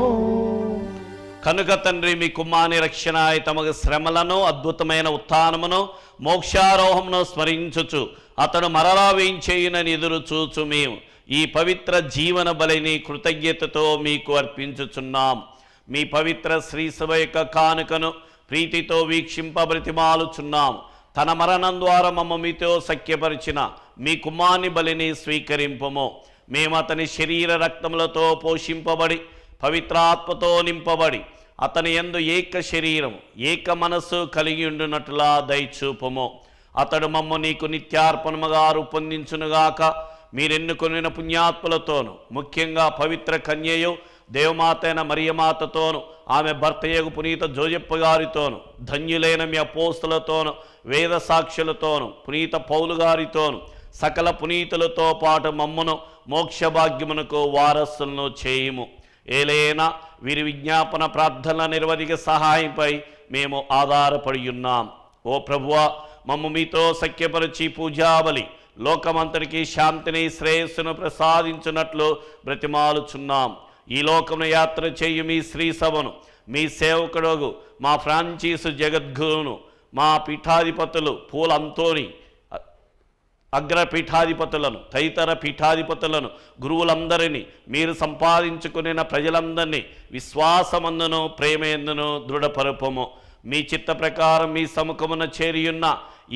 కనుక తండ్రి మీ కుమారుని రక్షణాయ తమకు శ్రమలను అద్భుతమైన ఉత్థానమును మోక్షారోహమును స్మరించుచు అతడు మరలా వేయించేయునని ఎదురు చూచు మేము ఈ పవిత్ర జీవన బలిని కృతజ్ఞతతో మీకు అర్పించుచున్నాం. మీ పవిత్ర శ్రీ సభ యొక్క కానుకను ప్రీతితో వీక్షింప బ్రతిమాలుచున్నాం. తన మరణం ద్వారా మమ్మ మీతో సఖ్యపరిచిన మీ కుమారుని బలిని స్వీకరింపము. మేము అతని శరీర రక్తములతో పోషింపబడి పవిత్రాత్మతో నింపబడి అతని యందు ఏక శరీరం ఏక మనస్సు కలిగి ఉండునట్లా దయచూపము. అతడు మమ్మ నీకు నిత్యార్పణముగా రూపొందించునుగాక. మీరెన్నుకొనిన పుణ్యాత్ములతోనూ ముఖ్యంగా పవిత్ర కన్యయు దేవమాత అయిన మరియమాతతోను ఆమె భర్తయగు పునీత జోజప్ప గారితోను ధన్యులైన మీ అపోస్తులతోను వేద సాక్షులతోను పునీత పౌలు గారితోను సకల పునీతులతో పాటు మమ్మను మోక్ష భాగ్యమునకు వారసులను చేయుము. ఏలైనా వీరి విజ్ఞాపన ప్రార్థనల నిర్వధిక సహాయంపై మేము ఆధారపడి ఉన్నాం. ఓ ప్రభువా, మమ్మ మీతో సఖ్యపరిచి పూజాబలి లోకమంతటికి శాంతిని శ్రేయస్సును ప్రసాదించున్నట్లు బ్రతిమాలుచున్నాం. ఈ లోకమును యాత్ర చేయు మీ శ్రీ సభను మీ సేవకుడు మా ఫ్రాంచీసు జగద్గురును మా పీఠాధిపతులు పూల అంతోని అగ్రపీఠాధిపతులను తదితర పీఠాధిపతులను గురువులందరినీ మీరు సంపాదించుకున్న ప్రజలందరినీ విశ్వాసమందును ప్రేమయందును దృఢపరుపము. మీ చిత్త ప్రకారం మీ సముఖమున చేరియున్న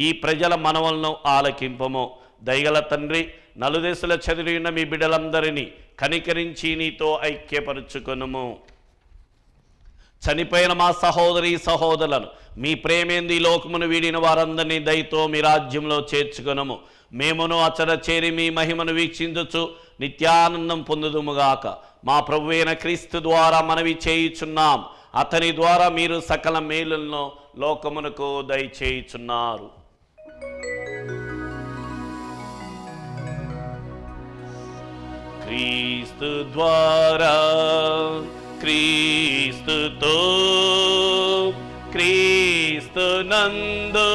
ఈ ప్రజల మనవలను ఆలకింపము. దయగల తండ్రి, నలుదేశుల చదివిన మీ బిడ్డలందరినీ కనికరించి నీతో ఐక్యపరుచుకొనుము. చనిపోయిన మా సహోదరి సహోదరులను మీ ప్రేమేంది లోకమును వీడిన వారందరినీ దయతో మీ రాజ్యంలో చేర్చుకొనుము. మేమును అచర చేరి మీ మహిమను వీక్షించుచు నిత్యానందం పొందుదుముగాక. మా ప్రభువైన క్రీస్తు ద్వారా మనవి చేయుచున్నాం. అతని ద్వారా మీరు సకల మేలులను లోకమునకు దయచేయుచున్నారు. క్రీస్తు ద్వారా క్రీస్తుతో క్రీస్తు నందు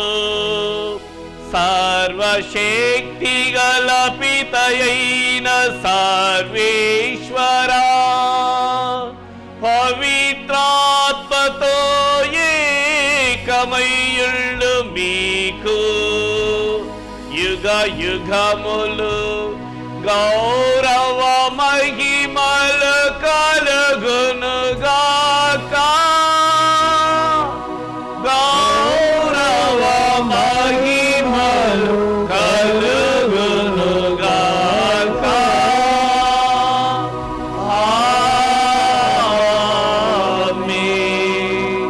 సర్వశక్తి గల పితయైన సర్వేశ్వరా, పవిత్రాత్మతో ఏకమయ్యుండు మీకు యుగ యుగములు గౌరవ మహిమలు కలుగునుగాక. గౌరవ మహిమలు కలుగునుగాక. ఆమేన్.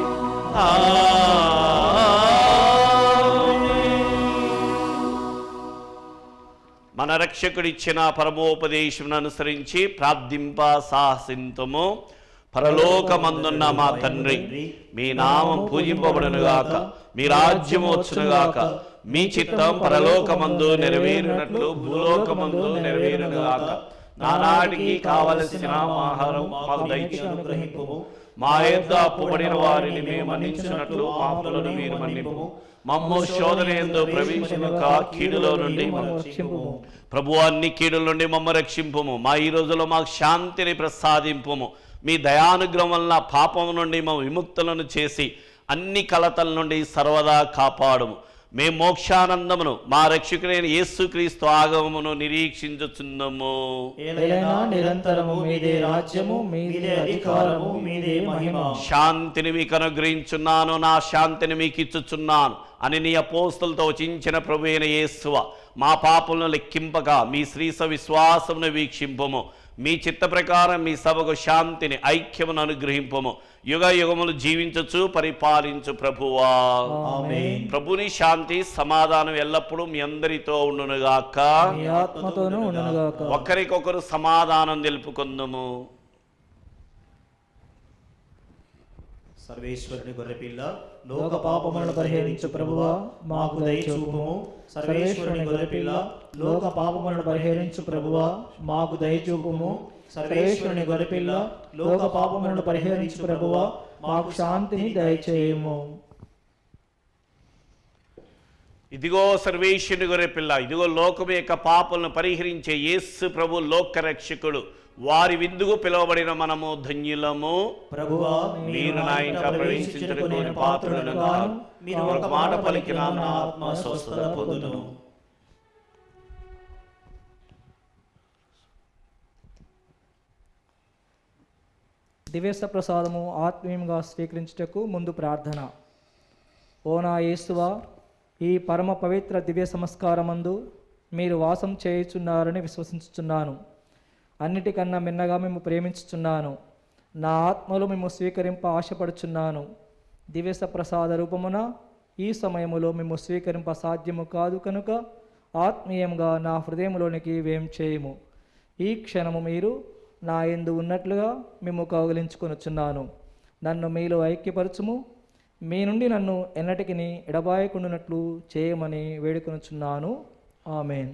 మన రక్షకుడిచ్చిన పరమోపదేశమును అనుసరించి ప్రార్థింప సాహసింతుము. పరలోకమందున్న మా తండ్రి, మీ నామం పూజింపబడునుగాక, మీ రాజ్యము వచ్చునుగాక, మీ చిత్తం పరలోకమందు నెరవేరినట్లు భూలోకమందు నెరవేరునుగాక. నానాటికి కావలసిన ఆహారం మాకు దయచేసి అనుగ్రహింపుము. మా యొద్ద అప్పుబడిన వారిని మేము మన్నించినట్లు పాపులను మీరు మన్నింపుము. మమ్ము శోధన యందు ప్రవేశింపక కీడులో నుండి రక్షింపుము. ప్రభు, అన్ని కీడుల నుండి మమ్మ రక్షింపుము. మా ఈ రోజులో మాకు శాంతిని ప్రసాదింపుము. మీ దయానుగ్రహం వలన పాపం నుండి మా విముక్తులను చేసి అన్ని కలతల నుండి సర్వదా కాపాడుము. మేము మోక్షానందమును మా రక్షకుడైన యేసుక్రీస్తు ఆగమమును నిరీక్షించుచున్నాము. నిరంతరము మీదే రాజ్యము, మీదే అధికారము, మీదే మహిమ. శాంతిని మీకు అనుగ్రహించున్నాను, నా శాంతిని మీకు ఇచ్చుచున్నాను అని నీ అపోస్తలతో వచించిన ప్రభువైన యేసువ, మా పాపలను లెక్కింపక మీ శ్రీస విశ్వాసమును వీక్షింపము. మీ చిత్త ప్రకారం మీ సభకు శాంతిని ఐక్యమును అనుగ్రహింపము. యుగ యుగములు జీవించచ్చు పరిపాలించు ప్రభువా. ఆమేన్. ప్రభుని శాంతి సమాధానం ఎల్లప్పుడూ మీ అందరితో ఉండునుగాక, మీ ఆత్మతోనూ ఉండునుగాక. ఒకరికొకరు సమాధానం తెలుపుకుందుము. సర్వేశ్వరుని గొర్రెపిల్ల, లోక పాపములను పరిహరించు ప్రభువా, మాకు దయచూపుము. సర్వేశ్వరుని గొర్రెపిల్ల, లోక పాపములను పరిహరించు ప్రభువా, మాకు దయచూపుము. సర్వేశ్వరుని గొర్రెపిల్ల, లోక పాపములను పరిహరించు ప్రభువా, మాకు శాంతిని దయచేయుము. ఇదిగో సర్వేశ్వరుని గొర్రె పిల్ల, ఇదిగో లోకము యొక్క పాపలను పరిహరించే యేసు ప్రభు లోక రక్షకుడు. వారి విందుకు పిలువబడిన మనము ధన్యులము. ప్రభువా, మీరు నా ఇంట ప్రవేశించుటకు నేను పాత్రుడను కాను. మీరు ఒక మాట పలికినా నా ఆత్మ స్వస్థత పొందును. దివ్యస్వ ప్రసాదము ఆత్మీయంగా స్వీకరించుటకు ముందు ప్రార్థన. ఓ నా యేసువా, ఈ పరమ పవిత్ర దివ్య సంస్కారమందు మీరు వాసం చేయుచున్నారని విశ్వసించుచున్నాను. అన్నిటికన్నా మిన్నగా మేము ప్రేమించుచున్నాను. నా ఆత్మలో మేము స్వీకరింప ఆశపడుచున్నాను. దివ్యస్వ ప్రసాద రూపమున ఈ సమయములో మేము స్వీకరింప సాధ్యము కాదు కనుక ఆత్మీయంగా నా హృదయంలోనికి వేం చేయము. ఈ క్షణము మీరు నా యందు ఉన్నట్లుగా మేము కౌగిలించుకొనుచున్నాను. నన్ను మీలో ఐక్యపరచుము. మీ నుండి నన్ను ఎన్నటికి ఎడబాయకుండానట్లు చేయమని వేడుకొనుచున్నాను. ఆమేన్.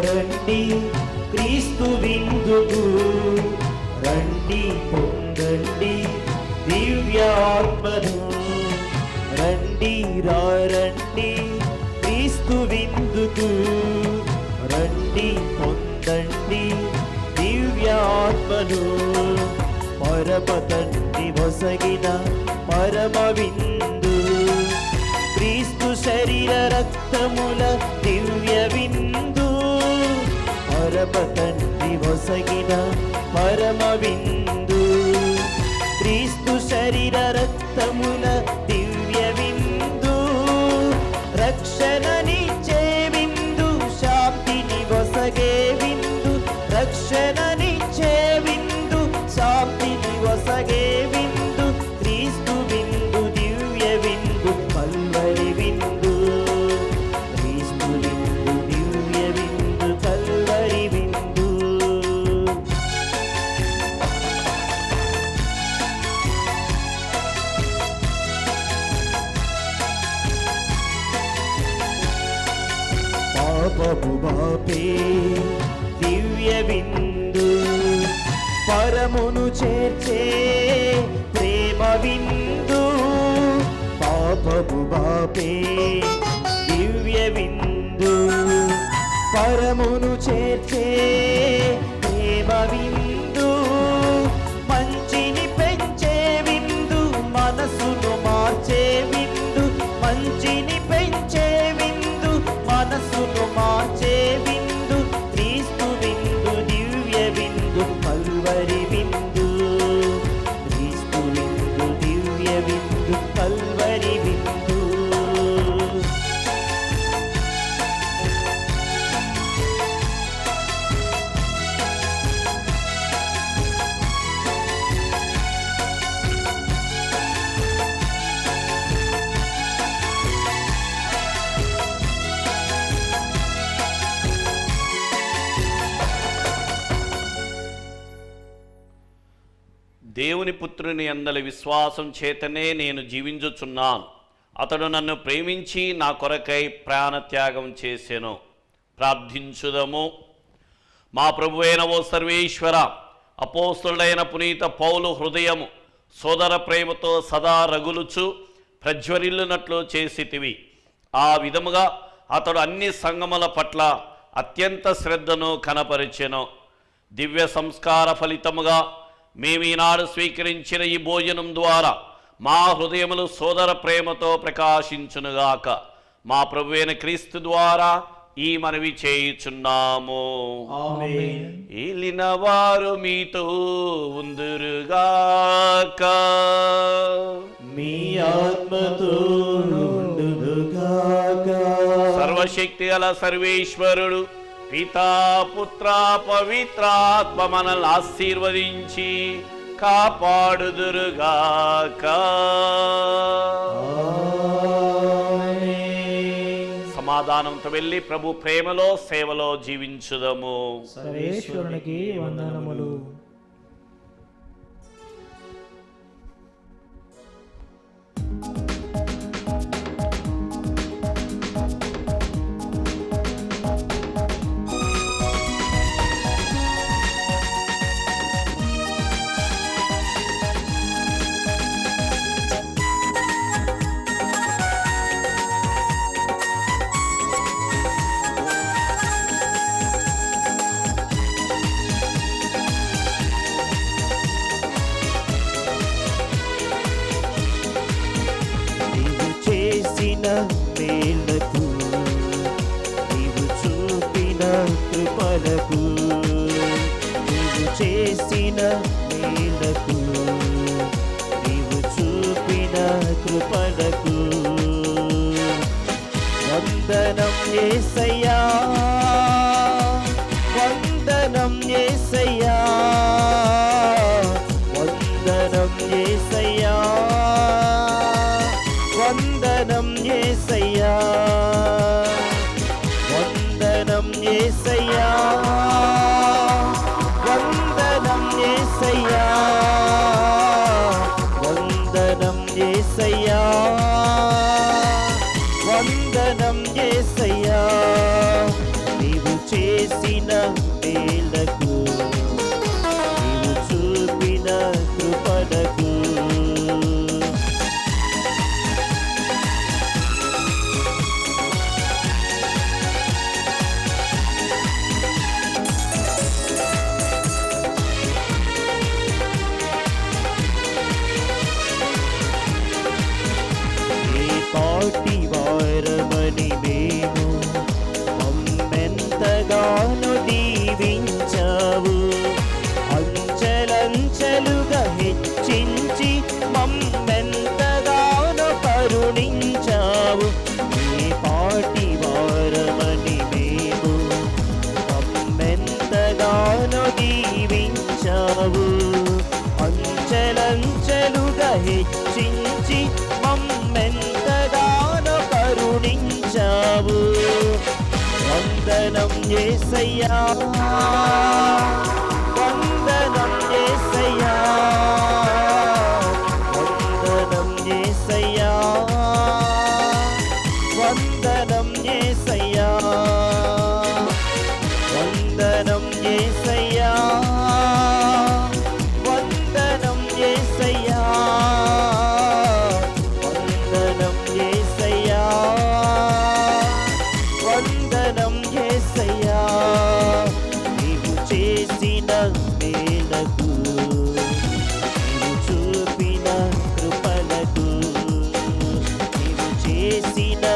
రండి క్రీస్తు విందుకు రండి, పొందండి దివ్యాత్మను. రండి రండి క్రీస్తు విందుకు రండి, పొందండి దివ్యాత్మను. పరమ తండ్రి వసగిన పరమ విందు, క్రీస్తు శరీర రక్తముల దివ్య విందు. పరమ తండ్రి వసగిన పరమ విందు, క్రీస్తు శరీర రక్తముల దివ్య విందు. రక్షణనిచ్చే విందు, శాంతిని వసగే విందు. రక్షణనిచ్చే విందు, శాంతిని వసగే విందు. క్రీస్తు విందు, దివ్య విందు, కల్వరి విందు. క్రీస్తు విందు, దివ్య విందు, కల్వరి విందు. పాపము బాపే దివ్య విందు పరమును చేర్చే ప్రేమ విందు పాపము బాపే దివ్య విందు పరమును చేర్చే ప్రేమ విందు మంచిని పెంచే విందు మనసును మార్చే విందు మంచిని పెంచే విందు మనసును మార్చే విందు క్రీస్తు విందు దివ్య విందు కల్వరి విందు క్రీస్తు విందు దివ్య విందు కల్వరి విందు దేవుని పుత్రుని అందలి విశ్వాసం చేతనే నేను జీవించుచున్నాను. అతడు నన్ను ప్రేమించి నా కొరకై ప్రాణత్యాగం చేసెను. ప్రార్థించుదము. మా ప్రభువైన ఓ సర్వేశ్వర, అపోస్తులైన పునీత పౌలు హృదయము సోదర ప్రేమతో సదా రగులుచు ప్రజ్వరిల్లునట్లు చేసితివి. ఆ విధముగా అతడు అన్ని సంగముల పట్ల అత్యంత శ్రద్ధను కనపరిచెను. దివ్య సంస్కార ఫలితముగా మేమీనాడు స్వీకరించిన ఈ భోజనం ద్వారా మా హృదయములు సోదర ప్రేమతో ప్రకాశించునుగాక. మా ప్రభువైన క్రీస్తు ద్వారా ఈ మనవి చేయుచున్నాము. ఆమేన్. ఏలిన వారు మీతో ఉందురుగాక. మీ ఆత్మతో ఉండునుగాక. సర్వశక్తి గల సర్వేశ్వరుడు పితా పుత్ర పవిత్రాత్మ మనల్ని ఆశీర్వదించి కాపాడుదురుగాక. ఆమేన్. సమాధానంతో వెళ్ళి ప్రభు ప్రేమలో సేవలో జీవించుదము. సర్వేశ్వరునికి వందనములు. నీవు చేసిన మేలకు నీవు చూపిన కృపలకు నీవు చేసిన మేలకు నీవు చూపిన కృపలకు వందనం యేసయ్యా, వందనం యేసయ్యా, వందనం యేసయ్యా, వందనం యేసయ్యా, వందనం యేసయ్యా, వందనం యేసయ్యా, వందనం యేసయ్యా, వందనం యేసయ్యా. నీవు చేసిన మేలకు నీవు చూపిన కృపలకు ఏ పాటి వారమని మేము మమ్మెంతగానో దీవించావు. అంచెలంచెలుగా హెచ్చించి మమ్మెంతగానో కరుణించావు. ఏ పాటి వారమని మేము మమ్మెంతగానో దీవించావు. అంచెలంచెలుగా హెచ్చించి మమ్మెంతగానో కరుణించావు. వందనం యేసయ్యా, వందనం యేసయ్యా, వందనం యేసయ్యా, వందనం యేసయ్యా. పొందిన